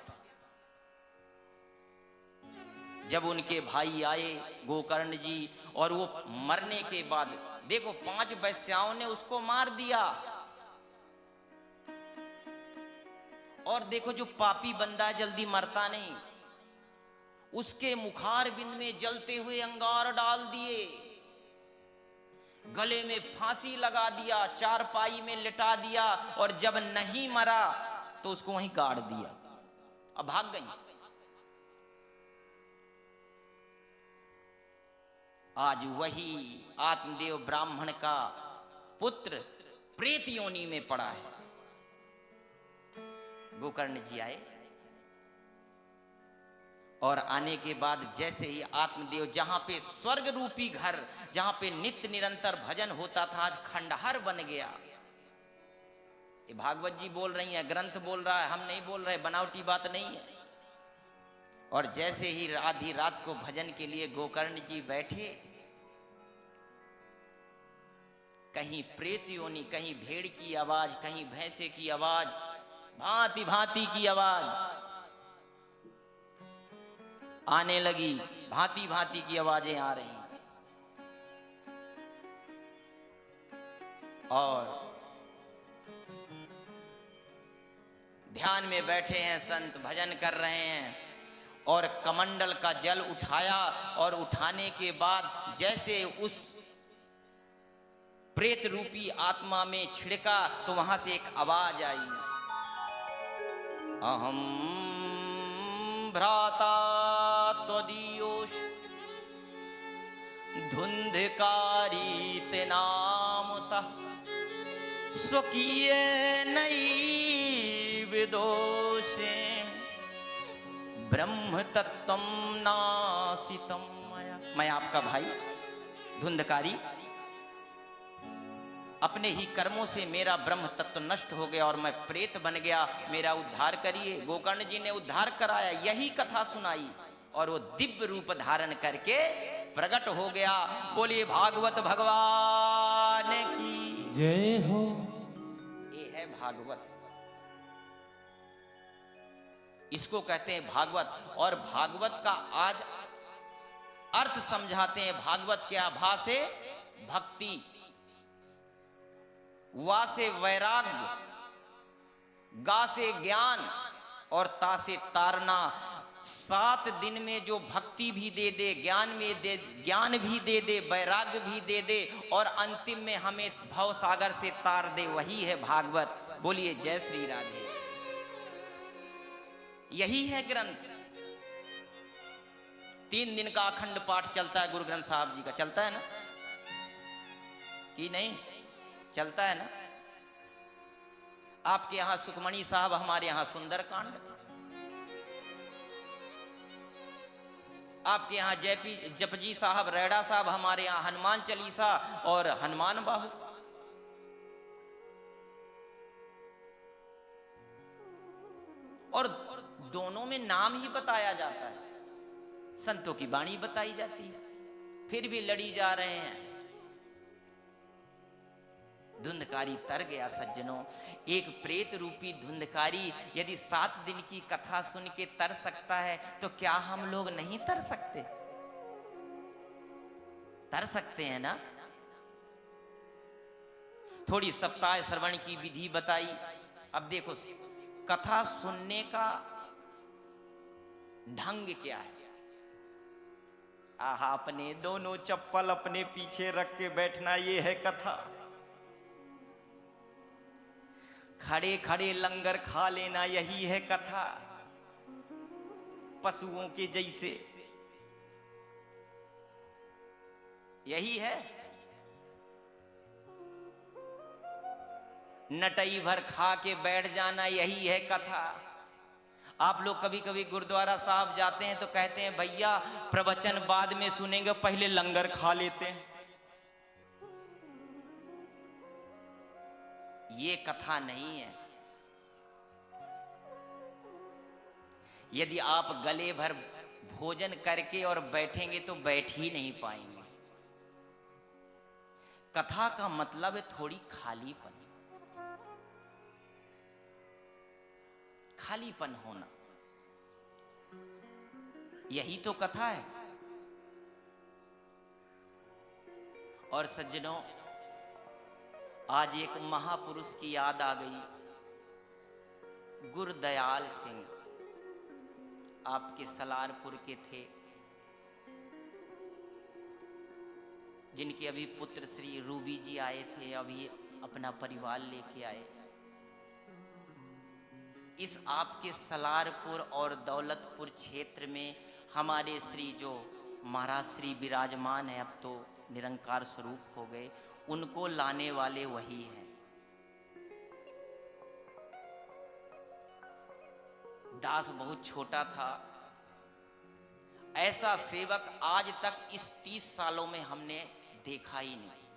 जब उनके भाई आए गोकर्ण जी, और वो मरने के बाद देखो 5 वैश्याओं ने उसको मार दिया। और देखो जो पापी बंदा है जल्दी मरता नहीं, उसके मुखार बिंद में जलते हुए अंगार डाल दिए, गले में फांसी लगा दिया, चारपाई में लिटा दिया, और जब नहीं मरा तो उसको वहीं गाड़ दिया। अब भाग गई। आज वही आत्मदेव ब्राह्मण का पुत्र प्रेत योनि में पड़ा है। गोकर्ण जी आए, और आने के बाद जैसे ही आत्मदेव, जहां पे स्वर्ग रूपी घर, जहां पे नित्य निरंतर भजन होता था, आज खंडहर बन गया। ये भागवत जी बोल रही हैं, ग्रंथ बोल रहा है, हम नहीं बोल रहे, बनावटी बात नहीं है। और जैसे ही आधी रात को भजन के लिए गोकर्ण जी बैठे, कहीं प्रेत योनि, कहीं भेड़ की आवाज, कहीं भैंसे की आवाज, भांति भांति की आवाज आने लगी, भांति भांति की आवाजें आ रही। और ध्यान में बैठे हैं संत, भजन कर रहे हैं, और कमंडल का जल उठाया, और उठाने के बाद जैसे उस प्रेत रूपी आत्मा में छिड़का तो वहां से एक आवाज आई, अहम भ्राता त्वदीयोष धुंधकारी ते नामतः स्वकीय नई विदोषे ब्रह्म तत्वम नासितम मया। मैं आपका भाई धुंधकारी, अपने ही कर्मों से मेरा ब्रह्म तत्व नष्ट हो गया और मैं प्रेत बन गया, मेरा उद्धार करिए। गोकर्ण जी ने उद्धार कराया, यही कथा सुनाई, और वो दिव्य रूप धारण करके प्रकट हो गया। बोलिए भागवत भगवान की जय हो। ये है भागवत, इसको कहते हैं भागवत। और भागवत का आज अर्थ समझाते हैं। भागवत क्या? भा से भक्ति, वा से वैराग्य, गा से ज्ञान, और ता से तारना। 7 दिन में जो भक्ति भी दे दे, ज्ञान भी दे दे, वैराग्य भी दे दे, और अंतिम में हमें भव सागर से तार दे, वही है भागवत। बोलिए जय श्री राधे। यही है ग्रंथ। 3 दिन का अखंड पाठ चलता है गुरु ग्रंथ साहब जी का, चलता है ना कि नहीं? चलता है ना। आपके यहां सुखमणि साहब, हमारे यहां सुंदरकांड, आपके यहां जपजी साहब, रेडा साहब, हमारे यहां हनुमान चालीसा और हनुमान बाहु। और दोनों में नाम ही बताया जाता है, संतों की वाणी बताई जाती है, फिर भी लड़ी जा रहे हैं। धुंधकारी तर गया सज्जनों। एक प्रेत रूपी धुंधकारी यदि 7 दिन की कथा सुन के तर सकता है, तो क्या हम लोग नहीं तर सकते? तर सकते हैं ना। थोड़ी सप्ताह श्रवण की विधि बताई। अब देखो कथा सुनने का ढंग क्या है। आहा, अपने दोनों चप्पल अपने पीछे रख के बैठना, ये है कथा। खड़े खड़े लंगर खा लेना, यही है कथा। पशुओं के जैसे यही है। नटई भर खा के बैठ जाना, यही है कथा। आप लोग कभी कभी गुरुद्वारा साहब जाते हैं तो कहते हैं भैया प्रवचन बाद में सुनेंगे, पहले लंगर खा लेते हैं। ये कथा नहीं है। यदि आप गले भर भोजन करके और बैठेंगे तो बैठ ही नहीं पाएंगे। कथा का मतलब है थोड़ी खालीपन, खालीपन होना। यही तो कथा है। और सज्जनों, आज एक महापुरुष की याद आ गई, गुरदयाल सिंह, आपके सलारपुर के थे, जिनके अभी पुत्र श्री रूबी जी आए थे, अभी अपना परिवार लेके आए। इस आपके सलारपुर और दौलतपुर क्षेत्र में हमारे श्री जो महाराज श्री विराजमान है, अब तो निरंकार स्वरूप हो गए, उनको लाने वाले वही हैं। दास बहुत छोटा था, ऐसा सेवक आज तक इस 30 सालों में हमने देखा ही नहीं।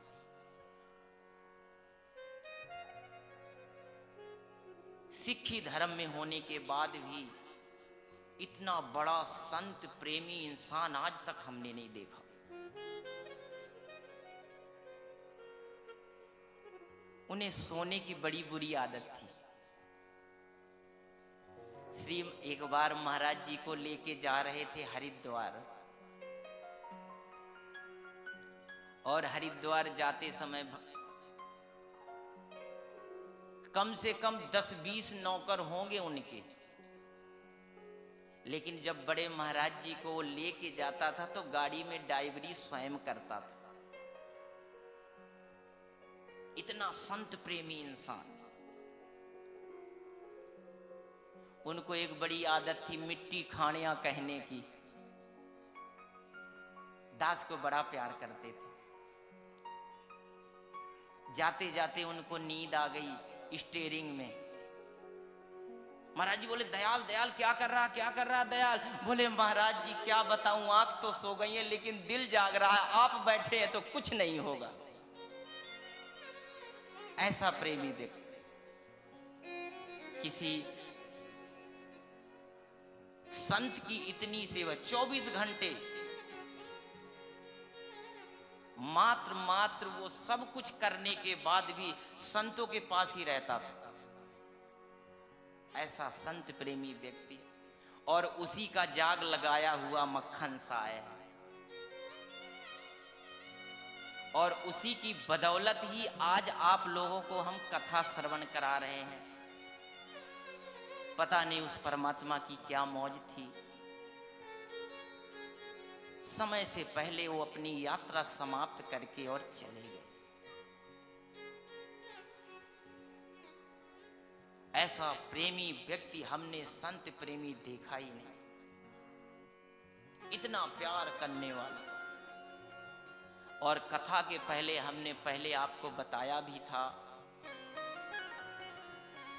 सिक्खी धर्म में होने के बाद भी इतना बड़ा संत प्रेमी इंसान आज तक हमने नहीं देखा। उन्हें सोने की बड़ी बुरी आदत थी। श्री एक बार महाराज जी को लेके जा रहे थे हरिद्वार, और हरिद्वार जाते समय कम से कम 10-20 नौकर होंगे उनके, लेकिन जब बड़े महाराज जी को वो लेके जाता था तो गाड़ी में ड्राइवरी स्वयं करता था। इतना संत प्रेमी इंसान। उनको एक बड़ी आदत थी मिट्टी खाणियां कहने की। दास को बड़ा प्यार करते थे। जाते जाते उनको नींद आ गई स्टीयरिंग में। महाराज जी बोले, दयाल दयाल क्या कर रहा दयाल? बोले, महाराज जी क्या बताऊं, आंख तो सो गई है लेकिन दिल जाग रहा है, आप बैठे हैं तो कुछ नहीं होगा। ऐसा प्रेमी व्यक्ति किसी संत की इतनी सेवा, 24 घंटे मात्र वो सब कुछ करने के बाद भी संतों के पास ही रहता था। ऐसा संत प्रेमी व्यक्ति, और उसी का जाग लगाया हुआ मक्खन साय है, और उसी की बदौलत ही आज आप लोगों को हम कथा श्रवण करा रहे हैं। पता नहीं उस परमात्मा की क्या मौज थी, समय से पहले वो अपनी यात्रा समाप्त करके और चले गए। ऐसा प्रेमी व्यक्ति हमने संत प्रेमी देखा ही नहीं, इतना प्यार करने वाला। और कथा के हमने पहले आपको बताया भी था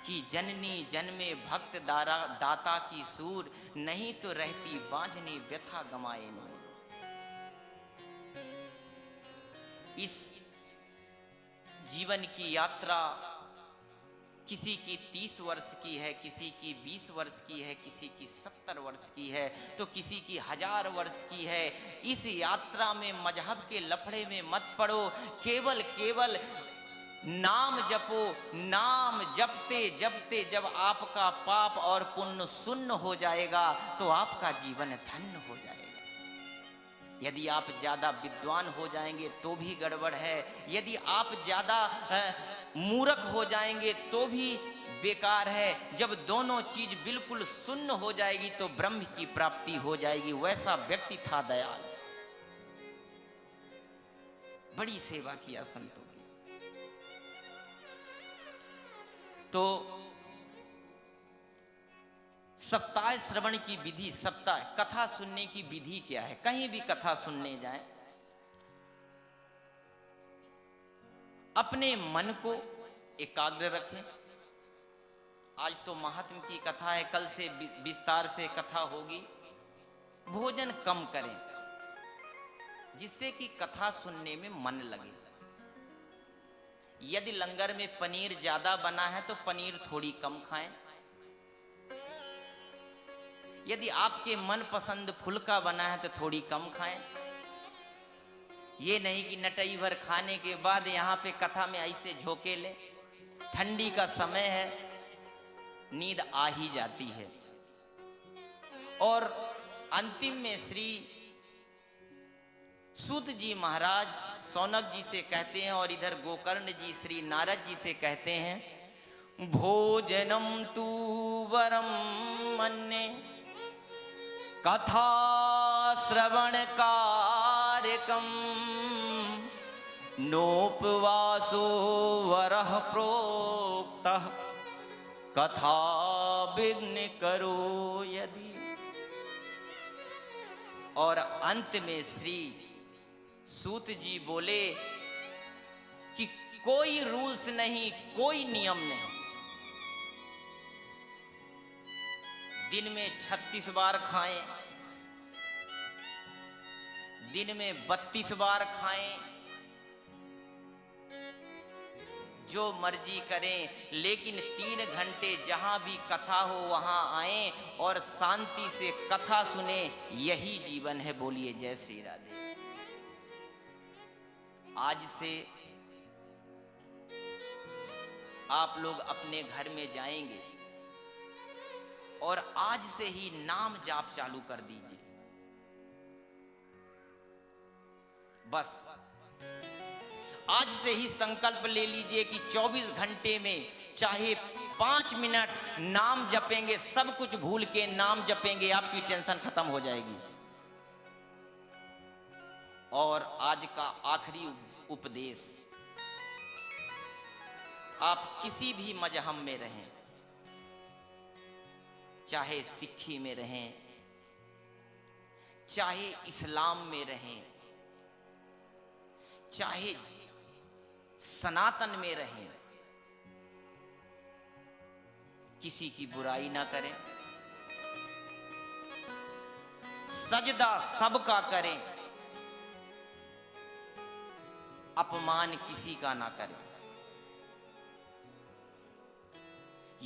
कि जननी जन्मे भक्त दाता की सूर, नहीं तो रहती बांझने व्यथा गमाए नूर। इस जीवन की यात्रा किसी की 30 वर्ष की है, किसी की 20 वर्ष की है, किसी की 70 वर्ष की है, तो किसी की 1000 वर्ष की है। इस यात्रा में मजहब के लफड़े में मत पड़ो, केवल नाम जपो। नाम जपते जपते जब आपका पाप और पुण्य शून्य हो जाएगा तो आपका जीवन धन्य हो जाएगा। यदि आप ज्यादा विद्वान हो जाएंगे तो भी गड़बड़ है, यदि आप ज्यादा मूर्ख हो जाएंगे तो भी बेकार है। जब दोनों चीज बिल्कुल शून्य हो जाएगी तो ब्रह्म की प्राप्ति हो जाएगी। वैसा व्यक्ति था दयाल। बड़ी सेवा किया संतों की। तो सप्ताह श्रवण की विधि, सप्ताह कथा सुनने की विधि क्या है? कहीं भी कथा सुनने जाएं, अपने मन को एकाग्र रखें। आज तो महात्म की कथा है, कल से विस्तार से कथा होगी। भोजन कम करें जिससे कि कथा सुनने में मन लगे। यदि लंगर में पनीर ज्यादा बना है तो पनीर थोड़ी कम खाएं। यदि आपके मन पसंद फुल्का बना है तो थोड़ी कम खाएं। ये नहीं कि नटई भर खाने के बाद यहाँ पे कथा में ऐसे झोंके ले। ठंडी का समय है, नींद आ ही जाती है। और अंतिम में श्री सूत जी महाराज सौनक जी से कहते हैं और इधर गोकर्ण जी श्री नारद जी से कहते हैं भोजनम तू वरम मन्ये कथा श्रवण कार्यकम नोपवासो वरः प्रोक्तः कथा विघ्न करो यदि। और अंत में श्री सूत जी बोले कि कोई रूल्स नहीं, कोई नियम नहीं। दिन में 36 बार खाएं, दिन में 32 बार खाएं, जो मर्जी करें, लेकिन 3 घंटे जहां भी कथा हो वहां आएं और शांति से कथा सुने। यही जीवन है। बोलिए जय श्री राधे। आज से आप लोग अपने घर में जाएंगे और आज से ही नाम जाप चालू कर दीजिए। बस आज से ही संकल्प ले लीजिए कि 24 घंटे में चाहे 5 मिनट नाम जपेंगे, सब कुछ भूल के नाम जपेंगे, आपकी टेंशन खत्म हो जाएगी। और आज का आखिरी उपदेश, आप किसी भी मजहब में रहें, चाहे सिक्खी में रहें, चाहे इस्लाम में रहें, चाहे सनातन में रहें, किसी की बुराई ना करें, सजदा सबका करें, अपमान किसी का ना करें।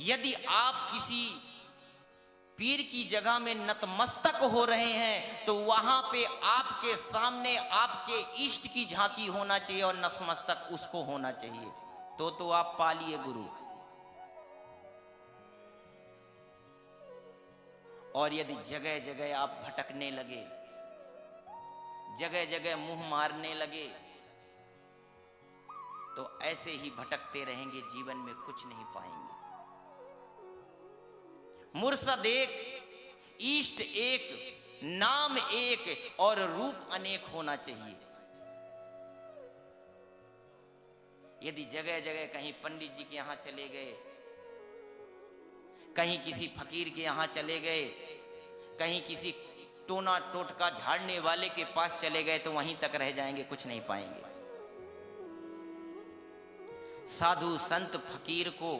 यदि आप किसी पीर की जगह में नतमस्तक हो रहे हैं तो वहां पे आपके सामने आपके इष्ट की झांकी होना चाहिए और नतमस्तक उसको होना चाहिए। तो आप पालिए गुरु। और यदि जगह जगह आप भटकने लगे, जगह जगह मुंह मारने लगे, तो ऐसे ही भटकते रहेंगे, जीवन में कुछ नहीं पाएंगे। मुर्शद एक, इष्ट एक, नाम एक और रूप अनेक होना चाहिए। यदि जगह जगह कहीं पंडित जी के यहां चले गए, कहीं किसी फकीर के यहां चले गए, कहीं किसी टोना टोटका झाड़ने वाले के पास चले गए, तो वहीं तक रह जाएंगे, कुछ नहीं पाएंगे। साधु संत फकीर को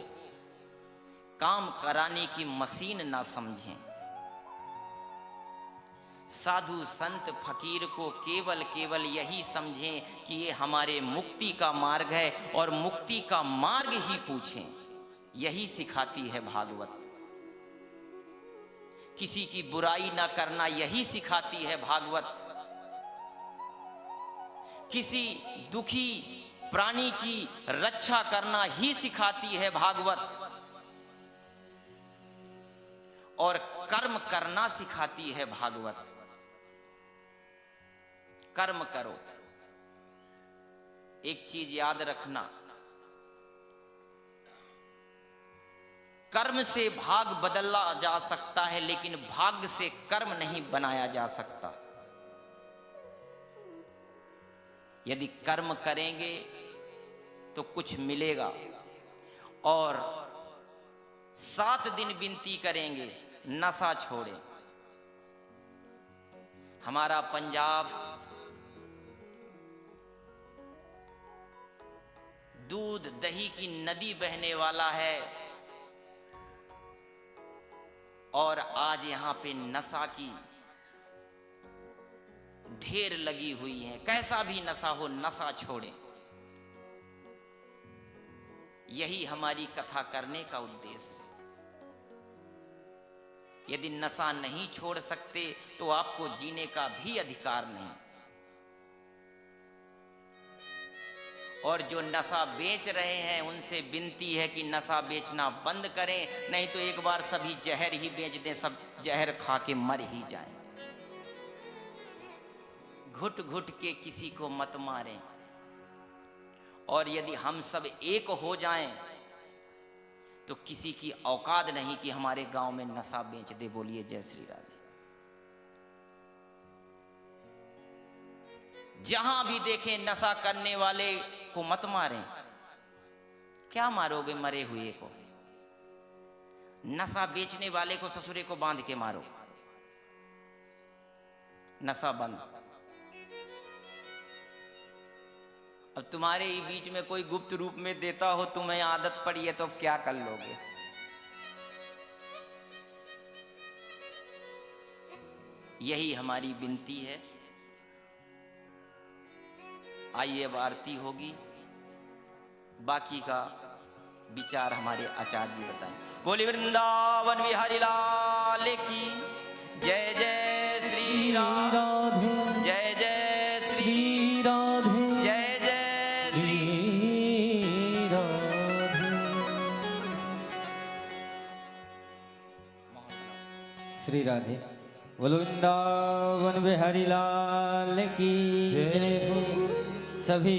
काम कराने की मशीन ना समझें। साधु संत फकीर को केवल केवल यही समझें कि ये हमारे मुक्ति का मार्ग है और मुक्ति का मार्ग ही पूछें। यही सिखाती है भागवत। किसी की बुराई ना करना यही सिखाती है भागवत। किसी दुखी प्राणी की रक्षा करना ही सिखाती है भागवत। और कर्म करना सिखाती है भागवत। कर्म करो। एक चीज याद रखना, कर्म से भाग बदला जा सकता है, लेकिन भाग्य से कर्म नहीं बनाया जा सकता। यदि कर्म करेंगे तो कुछ मिलेगा। और 7 दिन विनती करेंगे, नशा छोड़े। हमारा पंजाब दूध दही की नदी बहने वाला है और आज यहां पे नशा की ढेर लगी हुई है। कैसा भी नशा हो, नशा छोड़े। यही हमारी कथा करने का उद्देश्य है। यदि नशा नहीं छोड़ सकते तो आपको जीने का भी अधिकार नहीं। और जो नशा बेच रहे हैं उनसे विनती है कि नशा बेचना बंद करें, नहीं तो एक बार सभी जहर ही बेच दें, सब जहर खा के मर ही जाएं। घुट घुट के किसी को मत मारें, और यदि हम सब एक हो जाएं तो किसी की औकात नहीं कि हमारे गांव में नशा बेच दे। बोलिए जय श्री राधे। जहां भी देखें नशा करने वाले को मत मारें। क्या मारोगे मरे हुए को? नशा बेचने वाले को ससुरे को बांध के मारो, नशा बंद। अब तुम्हारे ही बीच में कोई गुप्त रूप में देता हो, तुम्हें आदत पड़ी है तो अब क्या कर लोगे? यही हमारी विनती है। आइए अब आरती होगी, बाकी का विचार हमारे आचार्य जी बताएं। बोले वृंदावन बिहारी लाल की जय। जय श्री राधे, जय जय श्री राधे, जय जय श्री राधे। श्री राधे। बोलो वृंदावन बिहारी लाल की जय हो। सभी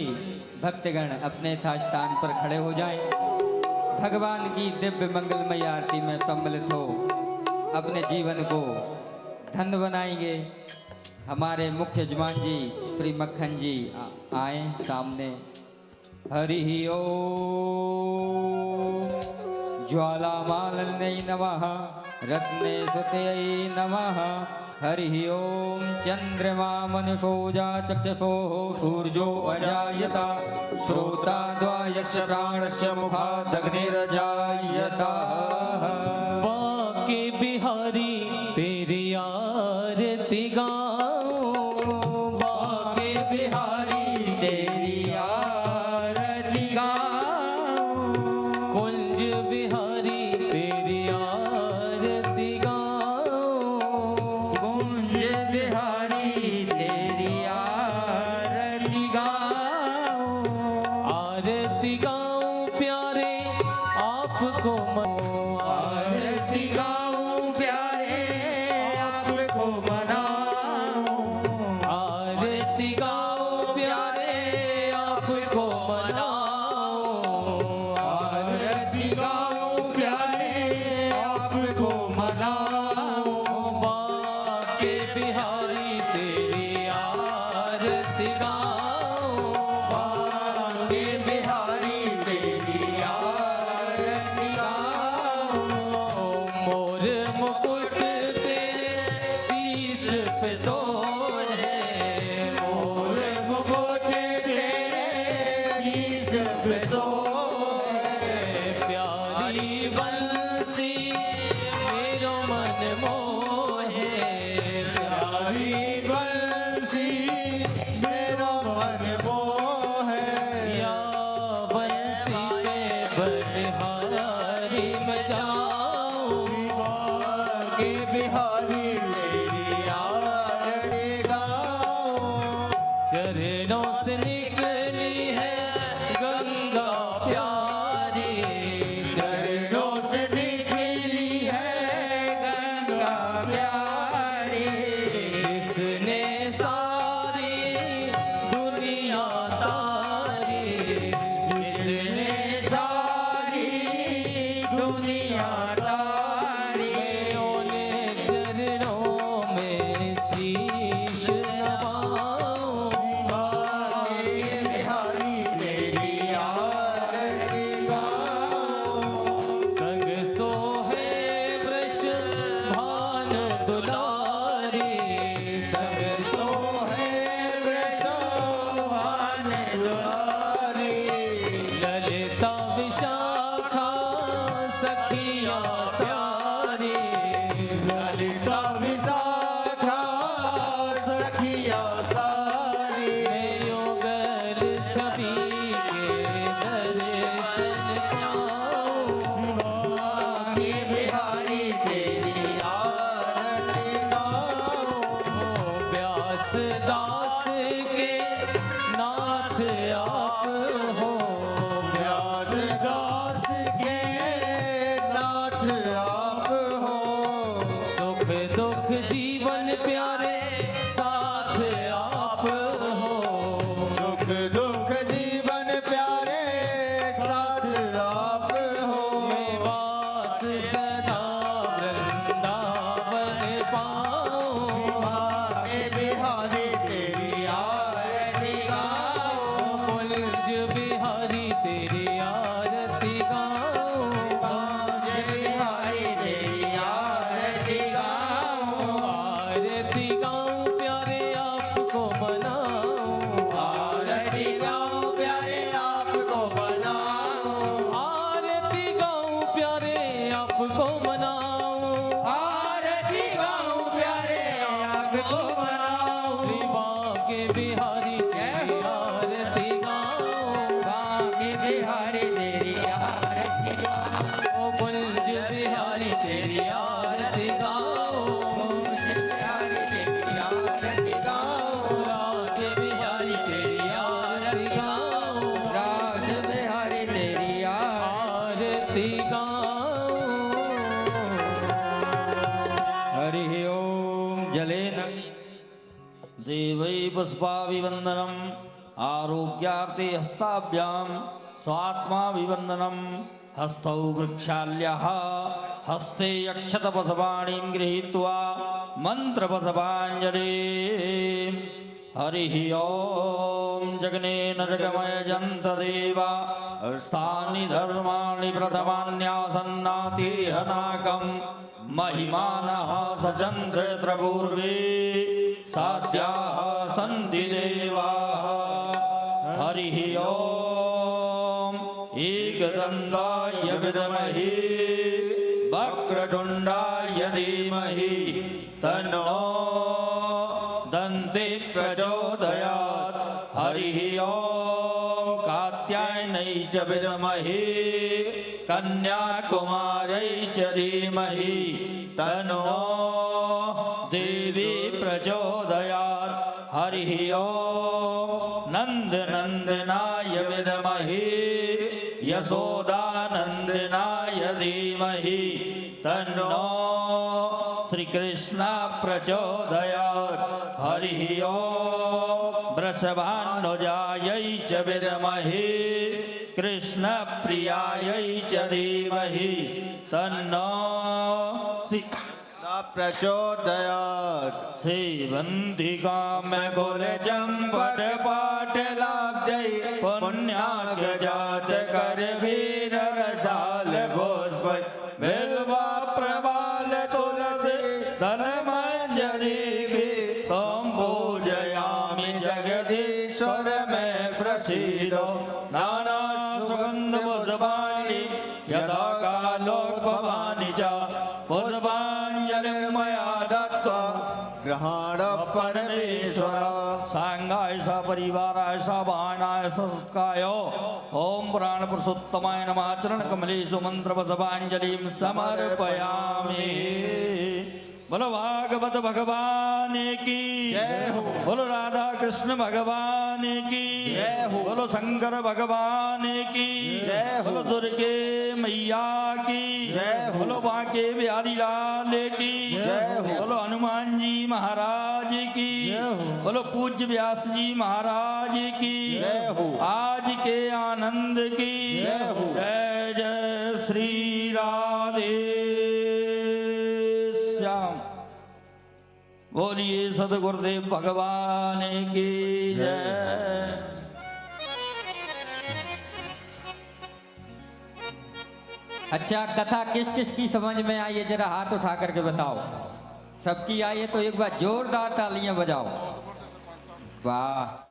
भक्तगण अपने स्थान पर खड़े हो जाएं। भगवान की दिव्य मंगलमय आरती में सम्मिलित हो अपने जीवन को धन्य बनाएंगे। हमारे मुख्य यजमान जी श्री मक्खन जी आए सामने। हरि ओम। ज्वालामालिन्यै नमः, रत्ने सुतयै नमः। हरि ओम। चंद्रमा मनुषोजा चक्षुषोः सूर्यो अजायता, श्रोता यक्ष प्राणस्य मुखादग्निरजायता। बाके बिहारी तेरी आरती गाऊं, बाके बिहारी तेरी आरती गाऊं। कुंज बिहारी तेरी आरती गाऊं, कुंज बिहारी तेरी आरती गाऊं। आरती गाऊं प्यारे आपको आरती गाऊं प्यारे आपको मनाऊं। आरती गाऊं प्यारे आपको मनाऊं। आरती गाऊं प्यारे आपको मनाऊं। बाके बिहारी तेरी आरती गाऊं, बाके बिहारी तेरी आरती गाऊं। मोर मुकुट तेरे शीश पे सोहे, मोर मुकुट तेरे शीश पे सोहे। प्यारी बंसी मेरो मन मोहे। प्यारी बंसी मेरा मन मोहे। या बंसी पे बलिहारी बजाऊं, बाके बिहारी तेरी आरती गाऊं। चरणों से निकली है गंगा प्यारी। चरणों से निकली है गंगा प्यारी। जिसने सारी दुनिया तारी, जिसने सारी दुनिया तारी। ओने चरणों में शीश नवाऊं, बाके बिहारी तेरी आरती गाऊं। संग सोहे वृष भान दुलारी। संग सोहे वृषभान दुलारी। ललिता विशाखा सखिया सारी। ललिता विशाखा सखिया सारी। योगर छवि के दर्शन पाऊं, बाके बिहारी तेरी आरती गाऊं। व्यास दास के नाथ आप हो। व्यास दास के नाथ आप हो। सुख दुख जीवन प्यारे साथ आप भाग को मनाओ। श्री बांके बिहारी तेरी आरती गाओ। बांके बिहारी तेरी आरती गाओ। ओ कुंज बिहारी तेरी आरती गाओ। कुंज बिहारी तेरी आरती गाओ। रास बिहारी तेरी आरती गाओ। राज बिहारी तेरी आरती गाओ। हरि ओम। जलेन देवै पुष्पाभिवन्दनम् आरोग्यार्थे हस्ताभ्यां स्वात्माभिवन्दनं हस्तौ वृक्षाल्यः हस्ते अक्षतपशवाणीं गृहीत्वा मन्त्रपशवाञ्जलि हरिः ॐ जगनेन जगमयजन्त देवा स्थानि धर्माणि प्रथमान्यासन्नातिहनाकं महिमानः सचन्द्रेऽत्र पूर्वे साध्याः सन्ति देवाः हरिः ॐ एकदन्ताय विद्महे वक्रतुण्डाय धीमहि तन्नो दन्ति प्रचोदयात् हरिः ॐ कात्यायनै च विद्महे कन्याकुमारै च धीमहि तन्नो देवी प्रचोदयात् हरिः ॐ नन्दनन्दनाय विद्महे यशोदानन्दनाय धीमहि तन्नो श्रीकृष्ण प्रचोदयात् हरिः ॐ वृषभानुजायै च विद्महे कृष्णप्रियायै च धीमहि तन्नो श्री प्रचोदयात् सेवन्ति कामकुल चंपक पाटलाब्जै पुण्याग जात कर वीर रसाल पुष्प बिल्वा प्रबाल तुलसी दल मंजरी तम पूजयामि जगदीश्वर में प्रसीदो नाना सुगंध पुष्पाणि यदा कालोपमानि च पुष्पाञ्जलिर्मया दत्त्वा ग्रहाण परमेश्वर सांगाय स परिवाराय स बाणाय सत्काय ओम पुराण पुरुषोत्तमाय नमः चरण कमलेषु मंत्र पुष्पाञ्जलिं समर्पयामि। बोलो भागवत भगवान की जय हो। बोलो राधा कृष्ण भगवान की जय हो। बोलो शंकर भगवान की जय हो। बोलो दुर्गे मैया की जय हो। बोलो बांके बिहारी लाल की जय हो। बोलो हनुमान जी महाराज की बोलो पूज्य व्यास जी महाराज की जय हो। आज के आनंद की जय हो। जय जय श्री राधे श्याम। बोलिए सदगुरुदेव भगवान की जय। अच्छा, कथा किस किस की समझ में आई है जरा हाथ उठा करके बताओ। सबकी आई है तो एक बार जोरदार तालियां बजाओ। वाह।